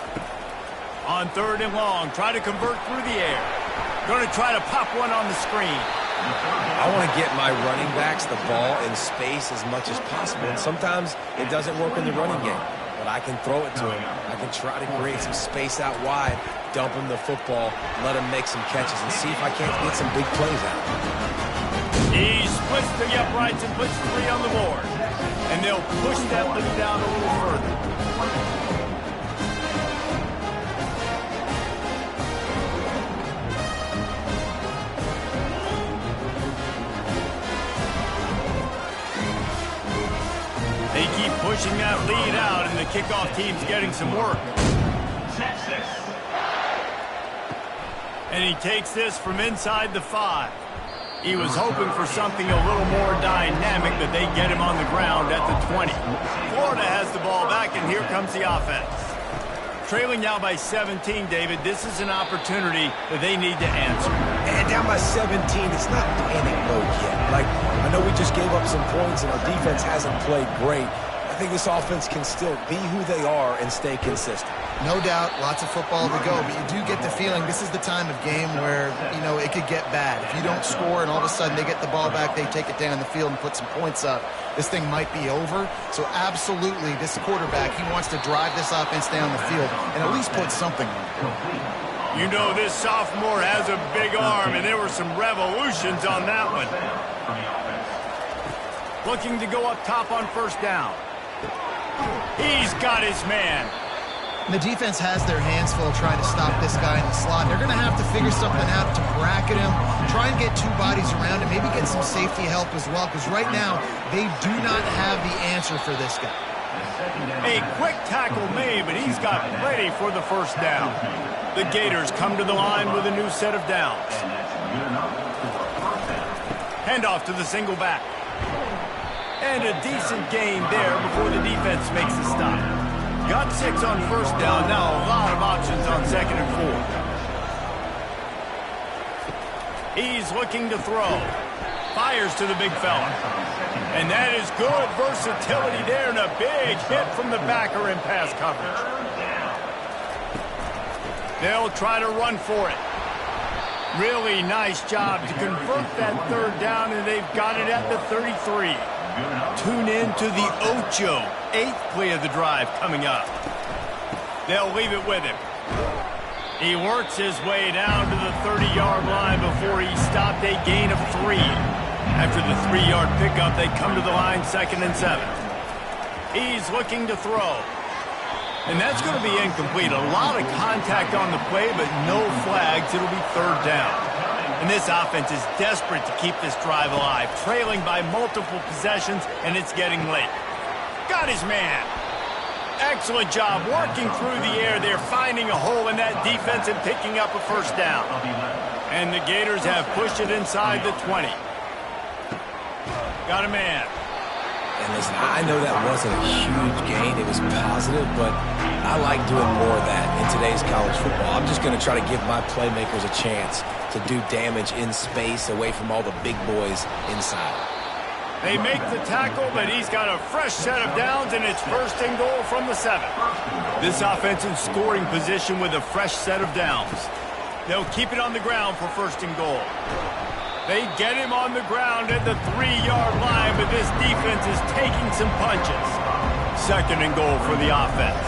On 3rd and long, try to convert through the air. Going to try to pop one on the screen. I want to get my running backs the ball in space as much as possible, and sometimes it doesn't work in the running game. But I can throw it to him. I can try to create some space out wide, dump him the football, let him make some catches, and see if I can't get some big plays out. He splits the uprights and puts 3 on the board. And they'll push that lead down a little further. They keep pushing that lead out, and the kickoff team's getting some work. And he takes this from inside the 5. He was hoping for something a little more dynamic, but they get him on the ground at the 20. Florida has the ball back, and here comes the offense. Trailing now by 17, David. This is an opportunity that they need to answer. And down by 17, it's not panic mode yet. Like, I know we just gave up some points, and our defense hasn't played great. I think this offense can still be who they are and stay consistent. No doubt, lots of football to go, but you do get the feeling this is the time of game where, you know, it could get bad. If you don't score and all of a sudden they get the ball back, they take it down the field and put some points up, this thing might be over. So absolutely, this quarterback, he wants to drive this offense down the field and at least put something on it. You know, this sophomore has a big arm, and there were some revolutions on that one. Looking to go up top on 1st down. He's got his man. The defense has their hands full trying to stop this guy in the slot. They're going to have to figure something out to bracket him, try and get 2 bodies around him, maybe get some safety help as well, because right now they do not have the answer for this guy. A quick tackle made, but he's got plenty for the 1st down. The Gators come to the line with a new set of downs. Handoff to the single back. And a decent gain there before the defense makes a stop. Got 6 on 1st down, now a lot of options on 2nd and 4. He's looking to throw. Fires to the big fella. And that is good versatility there, and a big hit from the backer in pass coverage. They'll try to run for it. Really nice job to convert that 3rd down, and they've got it at the 33. Tune in to the Ocho. 8th play of the drive coming up. They'll leave it with him. He works his way down to the 30-yard line before he stopped a gain of 3. After the 3-yard pickup, they come to the line 2nd and 7. He's looking to throw. And that's going to be incomplete. A lot of contact on the play, but no flags. It'll be 3rd down. And this offense is desperate to keep this drive alive, trailing by multiple possessions, and it's getting late. Got his man. Excellent job working through the air there, finding a hole in that defense and picking up a 1st down. And the Gators have pushed it inside the 20. Got a man. And listen, I know that wasn't a huge gain. It was positive, but I like doing more of that in today's college football. I'm just going to try to give my playmakers a chance to do damage in space away from all the big boys inside. They make the tackle, but he's got a fresh set of downs, and it's first and goal from the 7. This offense in scoring position with a fresh set of downs. They'll keep it on the ground for first and goal. They get him on the ground at the 3-yard line, but this defense is taking some punches. Second and goal for the offense.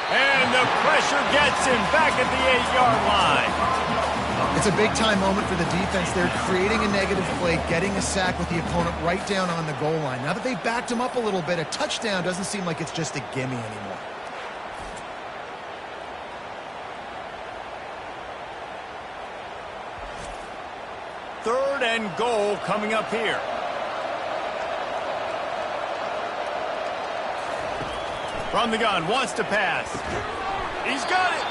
And the pressure gets him back at the 8-yard line. It's a big-time moment for the defense. They're creating a negative play, getting a sack with the opponent right down on the goal line. Now that they backed him up a little bit, a touchdown doesn't seem like it's just a gimme anymore. Third and goal coming up here. From the gun, wants to pass. He's got it.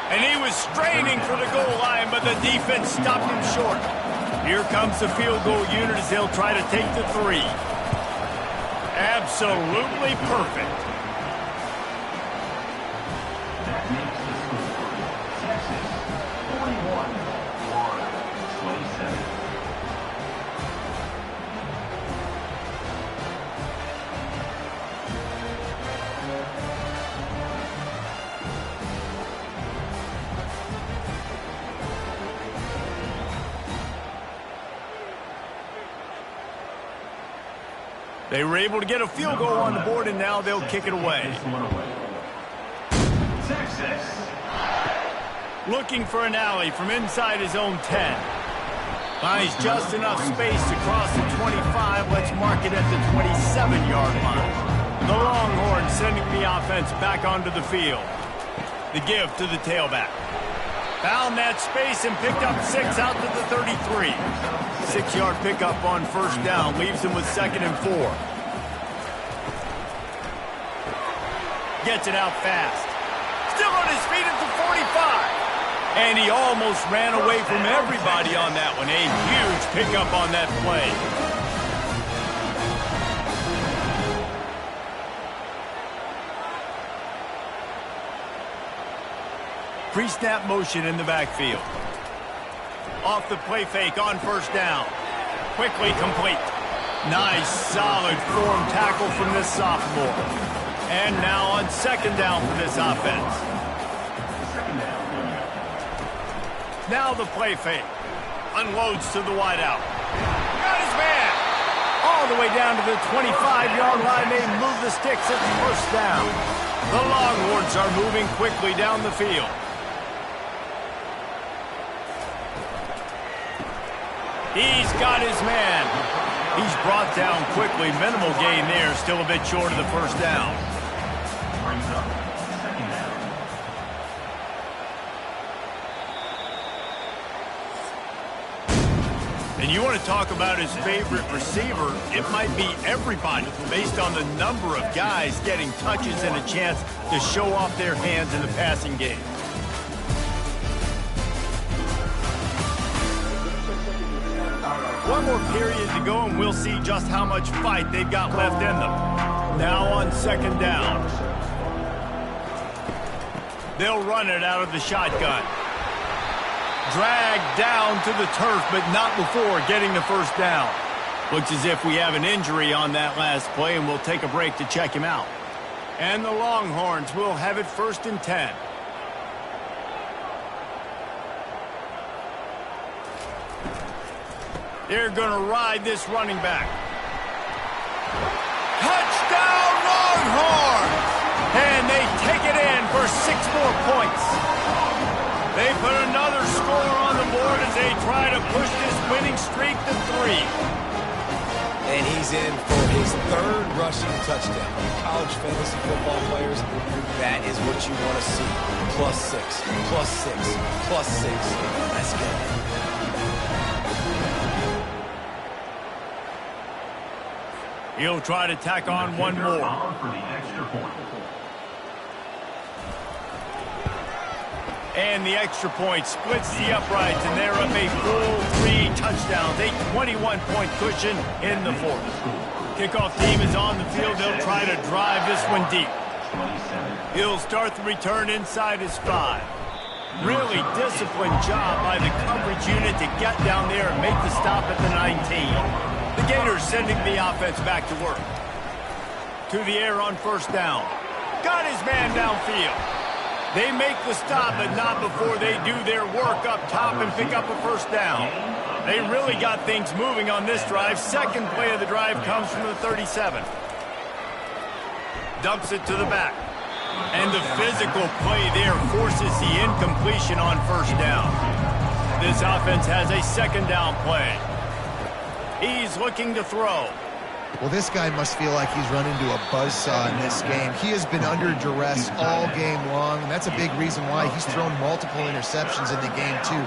And he was straining for the goal line, but the defense stopped him short. Here comes the field goal unit as they'll try to take the 3. Absolutely perfect. That makes the score. Texas 41, Florida 27. They were able to get a field goal on the board, and now they'll kick it away. Texas. Looking for an alley from inside his own 10. Finds just enough space to cross the 25. Let's mark it at the 27-yard line. The Longhorns sending the offense back onto the field. The give to the tailback. Found that space and picked up 6 out to the 33. 6-yard pickup on first down leaves him with 2nd and 4. Gets it out fast. Still on his feet at the 45. And he almost ran away from everybody on that one. A huge pickup on that play. Pre-snap motion in the backfield. Off the play fake on first down. Quickly complete. Nice, solid form tackle from this sophomore. And now on 2nd down for this offense. Now the play fake. Unloads to the wideout. Got his man. All the way down to the 25-yard line. They move the sticks at the first down. The Longhorns are moving quickly down the field. He's got his man. He's brought down quickly. Minimal gain there. Still a bit short of the first down. Brings up 2nd down. And you want to talk about his favorite receiver, it might be everybody based on the number of guys getting touches and a chance to show off their hands in the passing game. One more period to go, and we'll see just how much fight they've got left in them. Now on 2nd down. They'll run it out of the shotgun. Dragged down to the turf, but not before getting the first down. Looks as if we have an injury on that last play, and we'll take a break to check him out. And the Longhorns will have it 1st and 10. They're going to ride this running back. Touchdown, Longhorns! And they take it in for 6 more points. They put another score on the board as they try to push this winning streak to 3. And he's in for his 3rd rushing touchdown. You college fantasy football players, that is what you want to see. +6, +6, +6. Let's go. He'll try to tack on one more. For the extra point. And the extra point splits the uprights, and they're up a full 3 touchdowns, a 21-point cushion in the fourth. Kickoff team is on the field. They'll try to drive this one deep. He'll start the return inside his 5. Really disciplined job by the coverage unit to get down there and make the stop at the 19. The Gators sending the offense back to work. To the air on first down. Got his man downfield. They make the stop, but not before they do their work up top and pick up a first down. They really got things moving on this drive. Second play of the drive comes from the 37. Dumps it to the back. And the physical play there forces the incompletion on first down. This offense has a second down play. He's looking to throw. Well, this guy must feel like he's run into a buzzsaw in this game. He has been under duress all game long, and that's a big reason why he's thrown multiple interceptions in the game, too.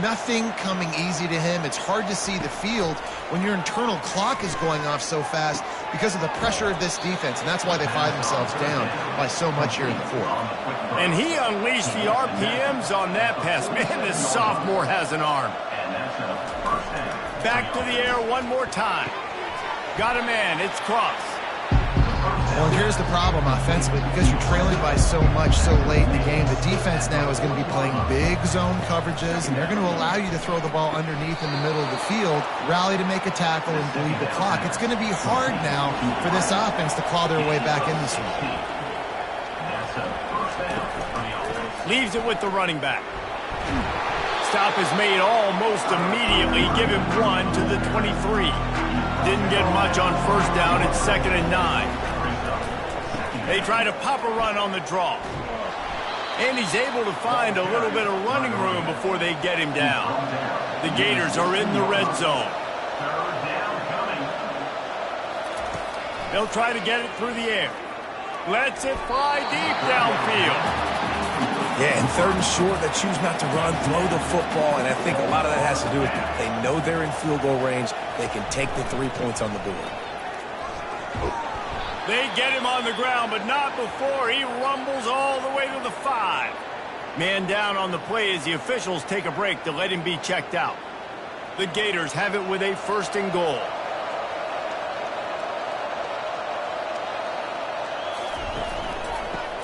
Nothing coming easy to him. It's hard to see the field when your internal clock is going off so fast because of the pressure of this defense, and that's why they find themselves down by so much here in the fourth. And he unleashed the RPMs on that pass. Man, this sophomore has an arm. Back to the air one more time. Got a man. It's cross. Well, here's the problem offensively. Because you're trailing by so much so late in the game, the defense now is going to be playing big zone coverages, and they're going to allow you to throw the ball underneath in the middle of the field, rally to make a tackle, and bleed the clock. It's going to be hard now for this offense to claw their way back in this one. Leaves it with the running back. Stop is made almost immediately. Give him 1 to the 23. Didn't get much on first down. It's 2nd and 9. They try to pop a run on the draw. And he's able to find a little bit of running room before they get him down. The Gators are in the red zone. They'll try to get it through the air. Lets it fly deep downfield. Yeah, and 3rd and short, they choose not to run, throw the football, and I think a lot of that has to do with they know they're in field goal range. They can take the 3 points on the board. They get him on the ground, but not before he rumbles all the way to the 5. Man down on the play as the officials take a break to let him be checked out. The Gators have it with a 1st and goal.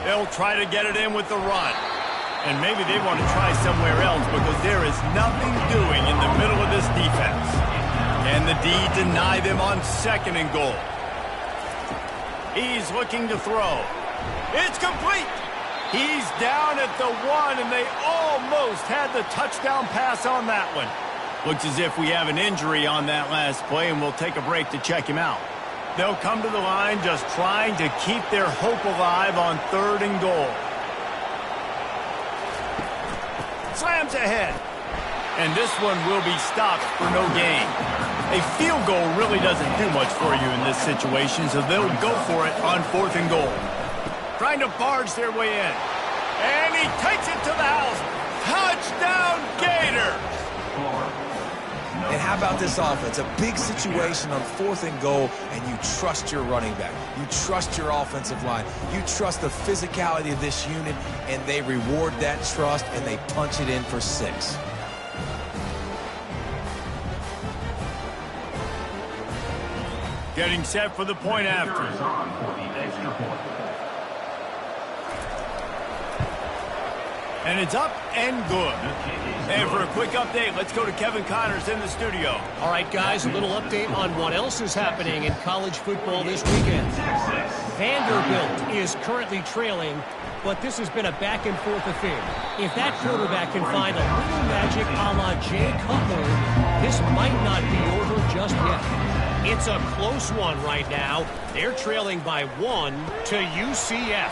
They'll try to get it in with the run. And maybe they want to try somewhere else because there is nothing doing in the middle of this defense. And the D deny them on 2nd and goal. He's looking to throw. It's complete. He's down at the 1, and they almost had the touchdown pass on that one. Looks as if we have an injury on that last play, and we'll take a break to check him out. They'll come to the line just trying to keep their hope alive on 3rd and goal. Slams ahead. And this one will be stopped for no gain. A field goal really doesn't do much for you in this situation, so they'll go for it on 4th and goal. Trying to barge their way in. And he takes it to the house. Touchdown, Gators! And how about this offense? A big situation on 4th and goal, and you trust your running back. You trust your offensive line. You trust the physicality of this unit, and they reward that trust, and they punch it in for 6. Getting set for the point after. And it's up and good. And for a quick update, let's go to Kevin Connors in the studio. All right, guys, a little update on what else is happening in college football this weekend. Vanderbilt is currently trailing, but this has been a back-and-forth affair. If that quarterback can find a little magic a la Jay Cutler, this might not be over just yet. It's a close one right now. They're trailing by 1 to UCF.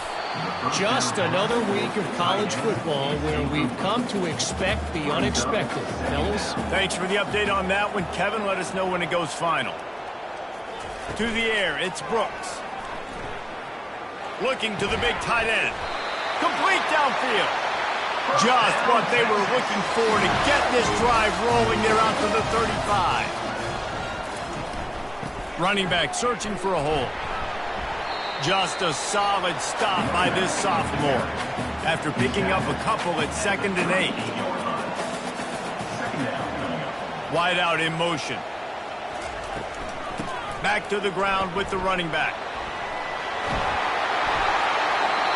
Just another week of college football where we've come to expect the unexpected. Fellas? Thanks for the update on that one, Kevin. Let us know when it goes final. To the air, it's Brooks. Looking to the big tight end. Complete downfield. Just what they were looking for to get this drive rolling. They're out to the 35. Running back searching for a hole. Just a solid stop by this sophomore. after picking up a couple at 2nd and 8. Wide out in motion. Back to the ground with the running back.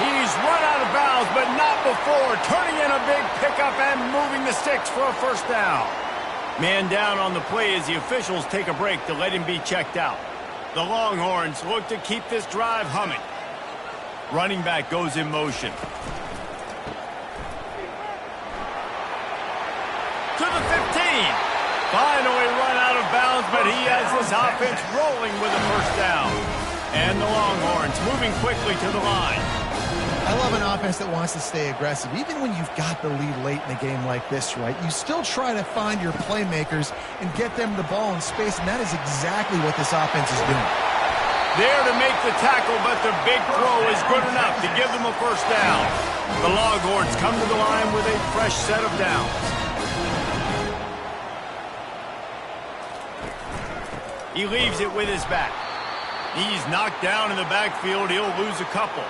He's run out of bounds, but not before. Turning in a big pickup and moving the sticks for a first down. Man down on the play as the officials take a break to let him be checked out. The Longhorns look to keep this drive humming. Running back goes in motion. To the 15. Finally run out of bounds, but he has this offense rolling with a first down. And the Longhorns moving quickly to the line. I love an offense that wants to stay aggressive. Even when you've got the lead late in a game like this, right, you still try to find your playmakers and get them the ball in space, and that is exactly what this offense is doing. There to make the tackle, but the big throw is good enough to give them a first down. The Longhorns come to the line with a fresh set of downs. He leaves it with his back. He's knocked down in the backfield. He'll lose a couple.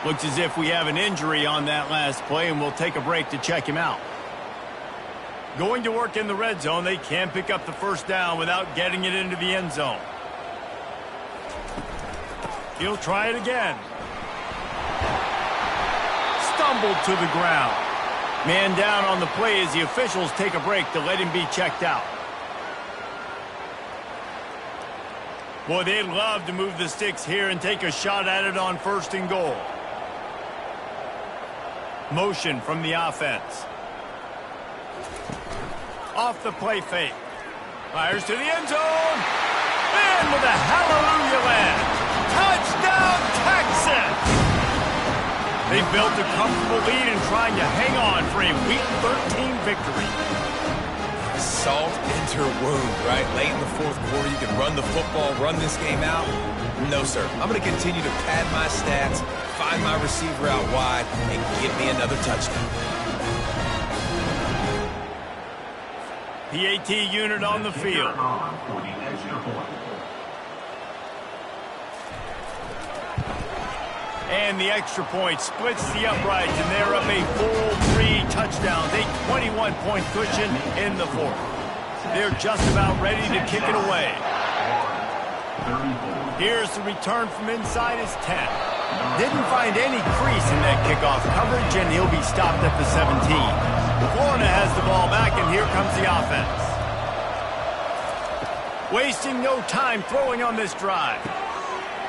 Looks as if we have an injury on that last play, and we'll take a break to check him out. Going to work in the red zone, they can't pick up the first down without getting it into the end zone. He'll try it again. Stumbled to the ground. Man down on the play as the officials take a break to let him be checked out. Boy, they'd love to move the sticks here and take a shot at it on 1st and goal. Motion from the offense. Off the play fake. Fires to the end zone. In with a hallelujah land. Touchdown, Texas! They built a comfortable lead and trying to hang on for a Week 13 victory. Salt into wound, right? Late in the 4th quarter, you can run the football, run this game out. No, sir. I'm going to continue to pad my stats, find my receiver out wide, and give me another touchdown. PAT unit on the field. And the extra point splits the uprights, and they're up a full 3 touchdowns, a 21-point cushion in the 4th. They're just about ready to kick it away. Here's the return from inside his 10. Didn't find any crease in that kickoff coverage, and he'll be stopped at the 17. Florida has the ball back, and here comes the offense. Wasting no time throwing on this drive.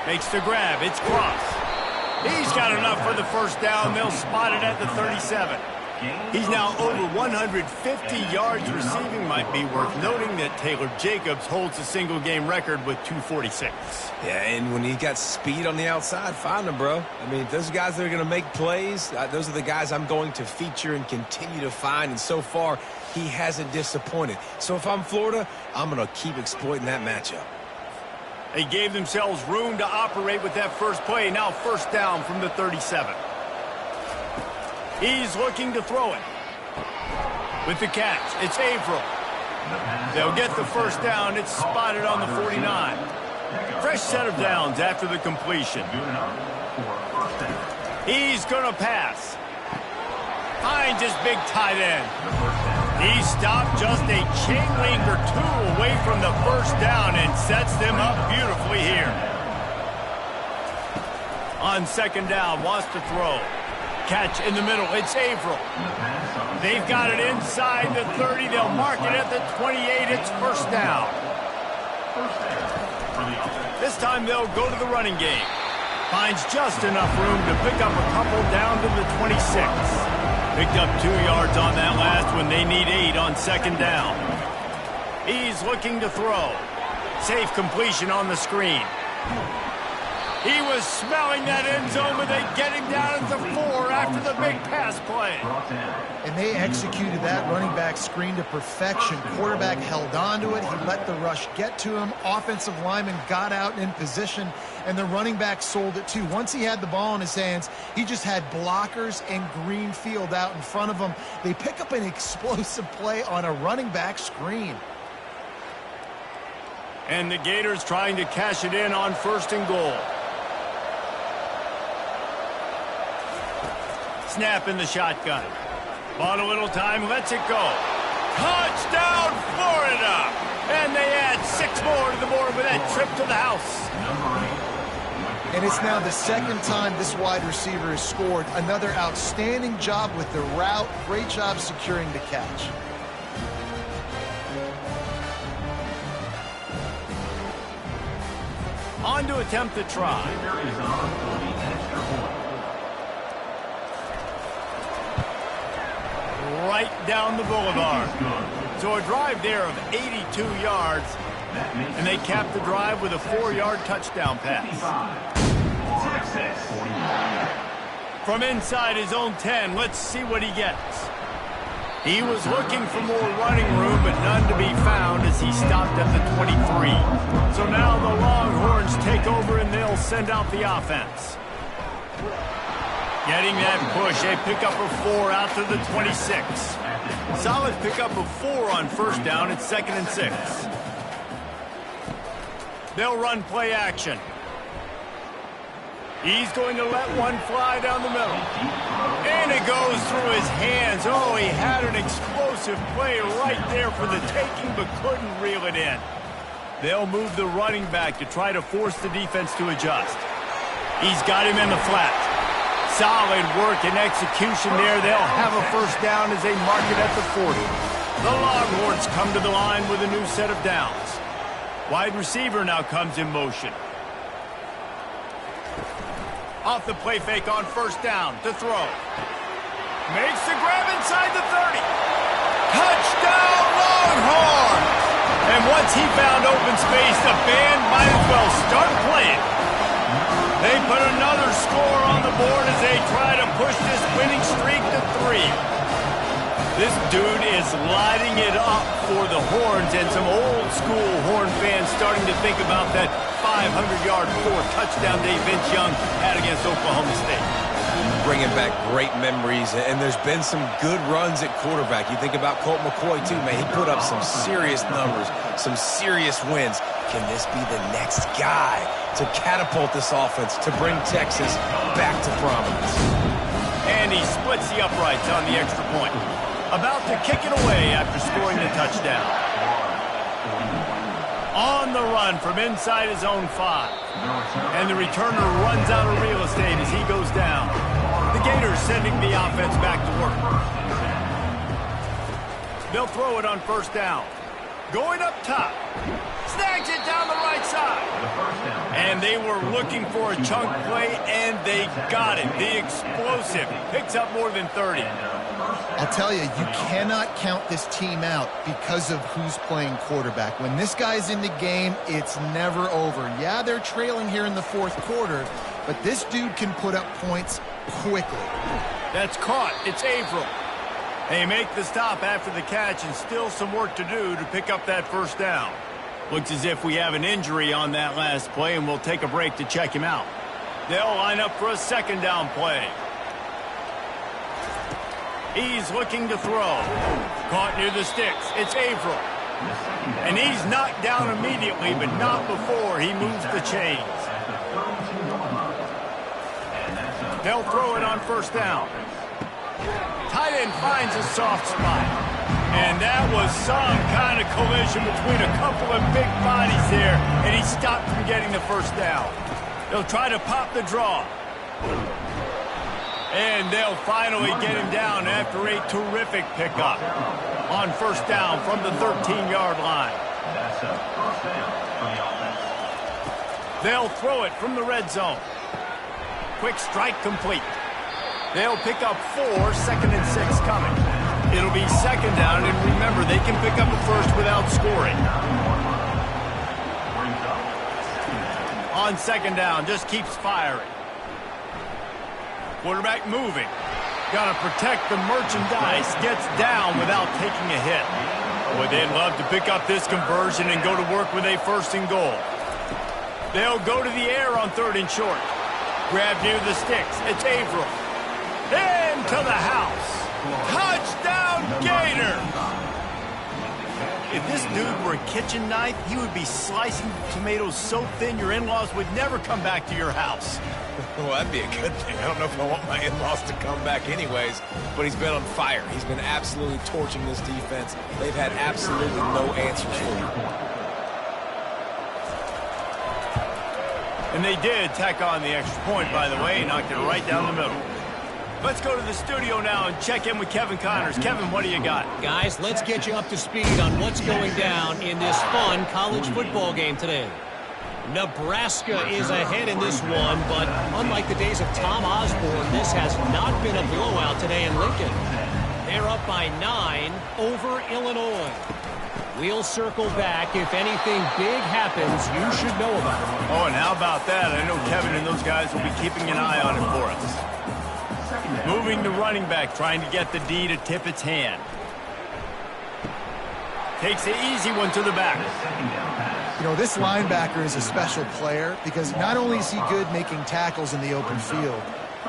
Makes the grab. It's Cross. He's got enough for the first down. They'll spot it at the 37. He's now over 150 yards receiving. Might be worth noting that Taylor Jacobs holds the single-game record with 246. Yeah, and when he got speed on the outside, find him, bro. I mean, those guys that are going to make plays, those are the guys I'm going to feature and continue to find. And so far, he hasn't disappointed. So if I'm Florida, I'm going to keep exploiting that matchup. They gave themselves room to operate with that first play. Now first down from the 37. He's looking to throw it. With the catch, it's Averill. They'll get the first down. It's spotted on the 49. Fresh set of downs after the completion. He's going to pass. Finds his big tight end. He stopped just a chain link or 2 away from the first down and sets them up beautifully here. On second down, wants to throw. Catch in the middle. It's Averill. They've got it inside the 30. They'll mark it at the 28. It's first down. This time they'll go to the running game. Finds just enough room to pick up a couple down to the 26. Picked up 2 yards on that last one. They need 8 on second down. He's looking to throw. Safe completion on the screen. He was smelling that end zone, but they get him down at the 4 after the big pass play. And they executed that running back screen to perfection. Quarterback held on to it. He let the rush get to him. Offensive lineman got out in position, and the running back sold it too. Once he had the ball in his hands, he just had blockers and green field out in front of him. They pick up an explosive play on a running back screen. And the Gators trying to cash it in on first and goal. Snap in the shotgun. Bought a little time, lets it go. Touchdown, Florida! And they add 6 more to the board with that trip to the house. And it's now the second time this wide receiver has scored. Another outstanding job with the route. Great job securing the catch. On to attempt the try. Right down the boulevard. So a drive there of 82 yards, and they cap the drive with a 4-yard touchdown pass. From inside his own 10, let's see what he gets. He was looking for more running room, but none to be found as he stopped at the 23. So now the Longhorns take over, and they'll send out the offense. Getting that push, a pickup of 4 out to the 26. Solid pickup of 4 on first down. It's 2nd and 6. They'll run play action. He's going to let one fly down the middle. And it goes through his hands. Oh, he had an explosive play right there for the taking, but couldn't reel it in. They'll move the running back to try to force the defense to adjust. He's got him in the flat. Solid work and execution there. They'll have a first down as they mark it at the 40. The Longhorns come to the line with a new set of downs. Wide receiver now comes in motion. Off the play fake on first down to throw. Makes the grab inside the 30. Touchdown Longhorns! And once he found open space, the band might as well start playing. They put another score on the board as they try to push this winning streak to 3. This dude is lighting it up for the Horns, and some old-school Horn fans starting to think about that 500-yard 4-touchdown day Vince Young had against Oklahoma State. Bringing back great memories, and there's been some good runs at quarterback. You think about Colt McCoy, too, man. He put up some serious numbers, some serious wins. Can this be the next guy to catapult this offense, to bring Texas back to prominence? And he splits the uprights on the extra point. About to kick it away after scoring the touchdown. On the run from inside his own 5. And the returner runs out of real estate as he goes down. The Gators sending the offense back to work. They'll throw it on first down. Going up top. Snags it down the right side. And they were looking for a chunk play, and they got it. The explosive picks up more than 30. I'll tell you, you cannot count this team out because of who's playing quarterback. When this guy's in the game, it's never over. Yeah, they're trailing here in the 4th quarter, but this dude can put up points quickly. That's caught. It's Averill. They make the stop after the catch, and still some work to do to pick up that first down. Looks as if we have an injury on that last play, and we'll take a break to check him out. They'll line up for a 2nd down play. He's looking to throw. Caught near the sticks. It's Averill. And he's knocked down immediately, but not before he moves the chains. They'll throw it on first down. Tight end finds a soft spot. And that was some kind of collision between a couple of big bodies there, and he stopped from getting the first down. They'll try to pop the draw. And they'll finally get him down after a terrific pickup on first down from the 13-yard line. They'll throw it from the red zone. Quick strike complete. They'll pick up 4, 2nd and 6 coming. It'll be 2nd down, and remember, they can pick up a first without scoring. On 2nd down, just keeps firing. Quarterback moving. Got to protect the merchandise. Gets down without taking a hit. Boy, they'd love to pick up this conversion and go to work with a 1st and goal. They'll go to the air on 3rd and short. Grab near the sticks. It's Averill. Into the house. Touchdown, Gators! If this dude were a kitchen knife, he would be slicing tomatoes so thin your in-laws would never come back to your house. Well, that'd be a good thing. I don't know if I want my in-laws to come back anyways, but he's been on fire. He's been absolutely torching this defense. They've had absolutely no answers for him. And they did tack on the extra point, by the way, knocked it right down the middle. Let's go to the studio now and check in with Kevin Connors. Kevin, what do you got? Guys, let's get you up to speed on what's going down in this fun college football game today. Nebraska is ahead in this one, but unlike the days of Tom Osborne, this has not been a blowout today in Lincoln. They're up by 9 over Illinois. We'll circle back. If anything big happens, you should know about it. Oh, and how about that? I know Kevin and those guys will be keeping an eye on it for us. Moving the running back, trying to get the D to tip its hand. Takes the easy one to the back. You know, this linebacker is a special player because not only is he good making tackles in the open field,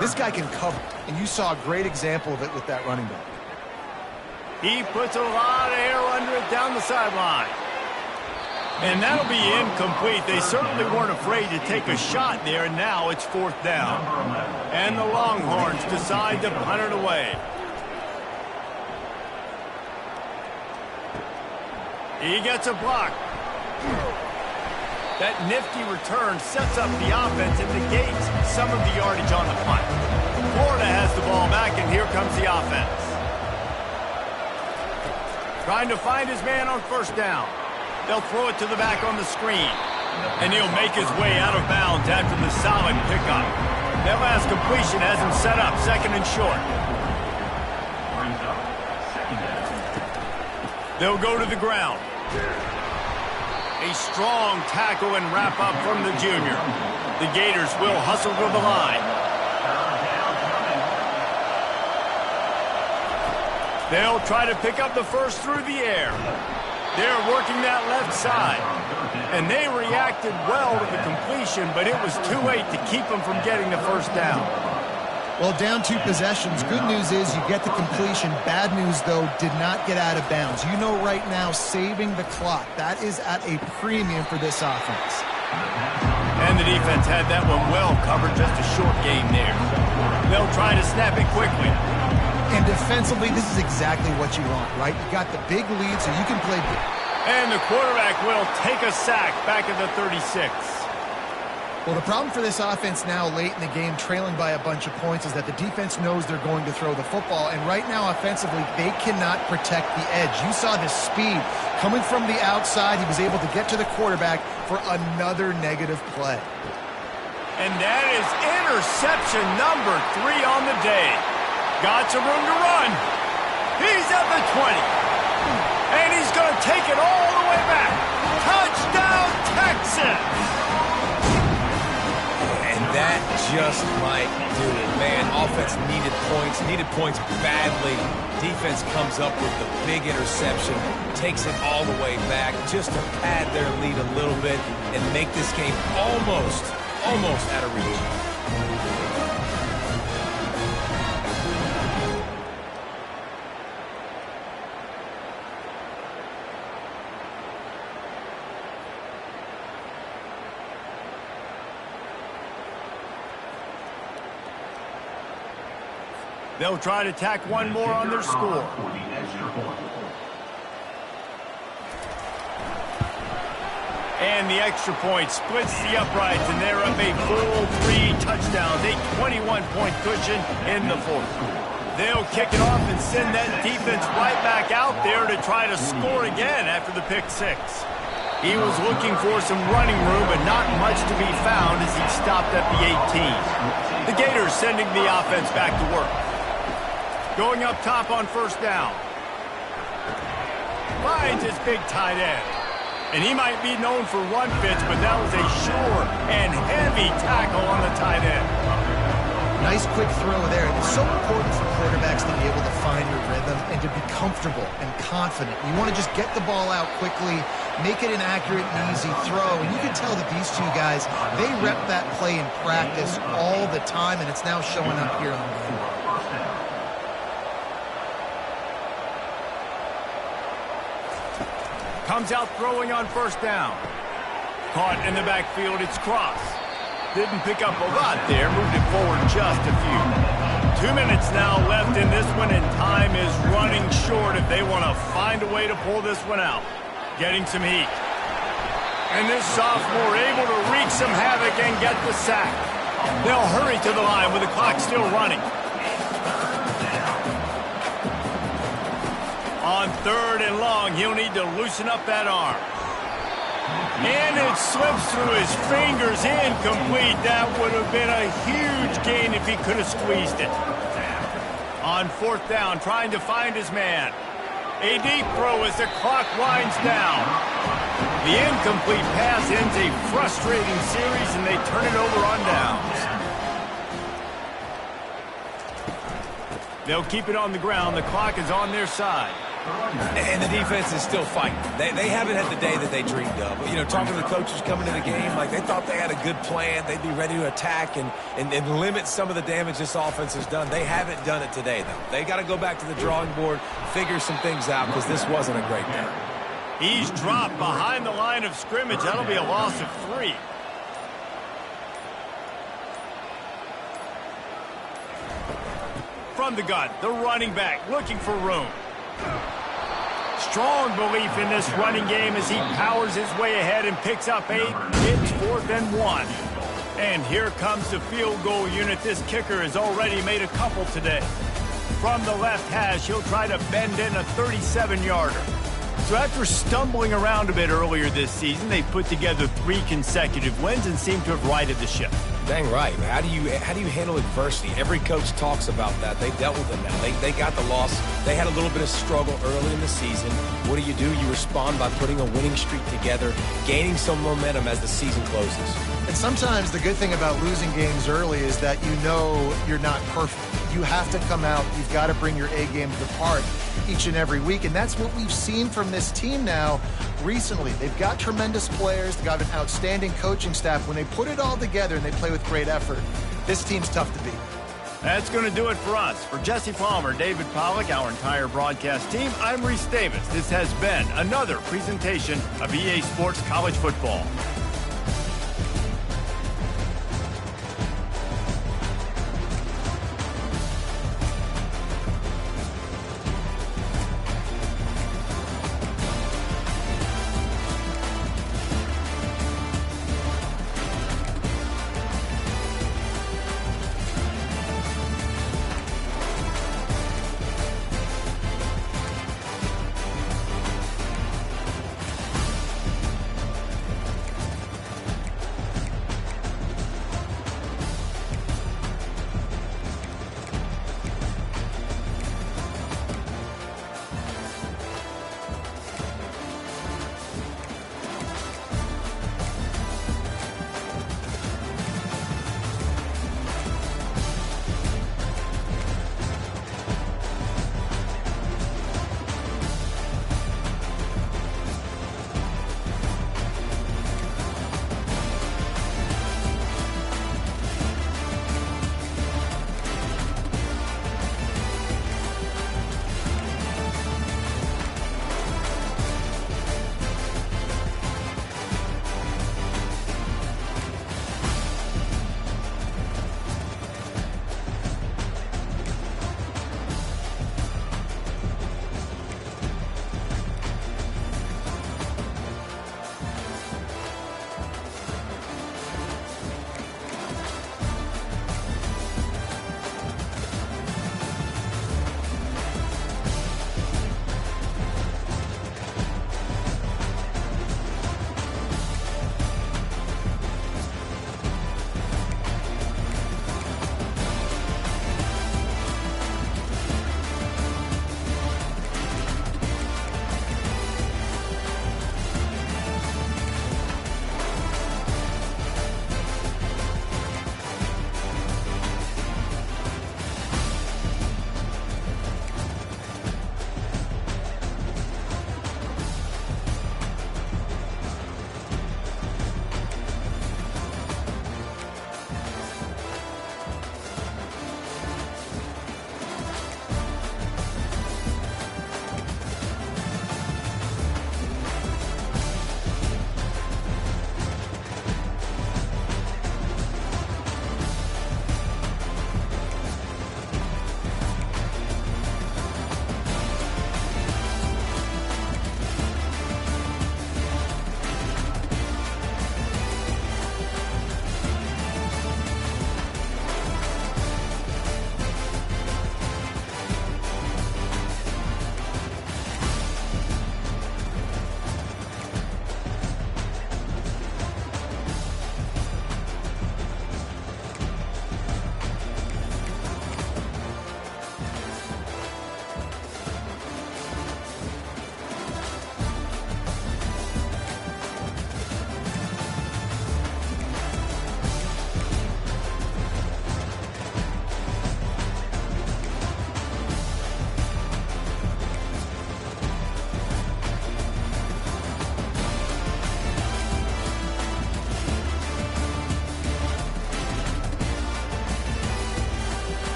this guy can cover. And you saw a great example of it with that running back. He puts a lot of air under it down the sideline. And that'll be incomplete. They certainly weren't afraid to take a shot there, and now it's 4th down. And the Longhorns decide to punt it away. He gets a block. That nifty return sets up the offense and negates some of the yardage on the punt. Florida has the ball back, and here comes the offense. Trying to find his man on 1st down. They'll throw it to the back on the screen. And he'll make his way out of bounds after the solid pickup. That last completion has him set up 2nd and short. They'll go to the ground. A strong tackle and wrap up from the junior. The Gators will hustle to the line. They'll try to pick up the first through the air. They're working that left side. And they reacted well to the completion, but it was too late to keep them from getting the 1st down. Well, down 2 possessions. Good news is you get the completion. Bad news, though, did not get out of bounds. You know right now, saving the clock. That is at a premium for this offense. And the defense had that one well covered, just a short game there. They'll try to snap it quickly. And defensively, this is exactly what you want, right? You got the big lead, so you can play big. And the quarterback will take a sack back at the 36. Well, the problem for this offense now late in the game, trailing by a bunch of points, is that the defense knows they're going to throw the football. And right now, offensively, they cannot protect the edge. You saw the speed coming from the outside. He was able to get to the quarterback for another negative play. And that is interception number 3 on the day. Got some room to run. He's at the 20. And he's going to take it all the way back. Touchdown, Texas! And that just might do it, man. Offense needed points badly. Defense comes up with the big interception, takes it all the way back just to pad their lead a little bit and make this game almost out of reach. They'll try to tack one more on their score. And the extra point splits the uprights, and they're up a full 3 touchdowns, a 21-point cushion in the 4th. They'll kick it off and send that defense right back out there to try to score again after the pick 6. He was looking for some running room, but not much to be found as he stopped at the 18. The Gators sending the offense back to work. Going up top on 1st down. Finds his big tight end. And he might be known for run fits, but that was a sure and heavy tackle on the tight end. Nice quick throw there. It's so important for quarterbacks to be able to find your rhythm and to be comfortable and confident. You want to just get the ball out quickly, make it an accurate and easy throw. And you can tell that these 2 guys, they rep that play in practice all the time, and it's now showing up here on the field. Comes out throwing on first down. Caught in the backfield, it's Cross. Didn't pick up a lot there, moved it forward just a few. 2 minutes now left in this one, and time is running short if they want to find a way to pull this one out. Getting some heat. And this sophomore able to wreak some havoc and get the sack. They'll hurry to the line with the clock still running. On 3rd and long, he'll need to loosen up that arm. And it slips through his fingers, incomplete. That would have been a huge gain if he could have squeezed it. On 4th down, trying to find his man. A deep throw as the clock winds down. The incomplete pass ends a frustrating series, and they turn it over on downs. They'll keep it on the ground. The clock is on their side. And the defense is still fighting. They haven't had the day that they dreamed of. You know, talking to the coaches coming to the game, like they thought they had a good plan. They'd be ready to attack and limit some of the damage this offense has done. They haven't done it today, though. They got to go back to the drawing board, figure some things out, because this wasn't a great day. He's dropped behind the line of scrimmage. That'll be a loss of 3. From the gun, the running back looking for room. Strong belief in this running game as he powers his way ahead and picks up 8. It's 4th and 1. And here comes the field goal unit. This kicker has already made a couple today. From the left hash, he'll try to bend in a 37-yarder. So after stumbling around a bit earlier this season, they put together 3 consecutive wins and seem to have righted the ship. Dang right. How do you handle adversity? Every coach talks about that. They dealt with it now. They got the loss. They had a little bit of struggle early in the season. What do? You respond by putting a winning streak together, gaining some momentum as the season closes. And sometimes the good thing about losing games early is that you know you're not perfect. You have to come out. You've got to bring your A game to the park each and every week. And that's what we've seen from this team now recently. They've got tremendous players. They've got an outstanding coaching staff. When they put it all together and they play with great effort, this team's tough to beat. That's going to do it for us. For Jesse Palmer, David Pollack, our entire broadcast team, I'm Reese Davis. This has been another presentation of EA Sports College Football.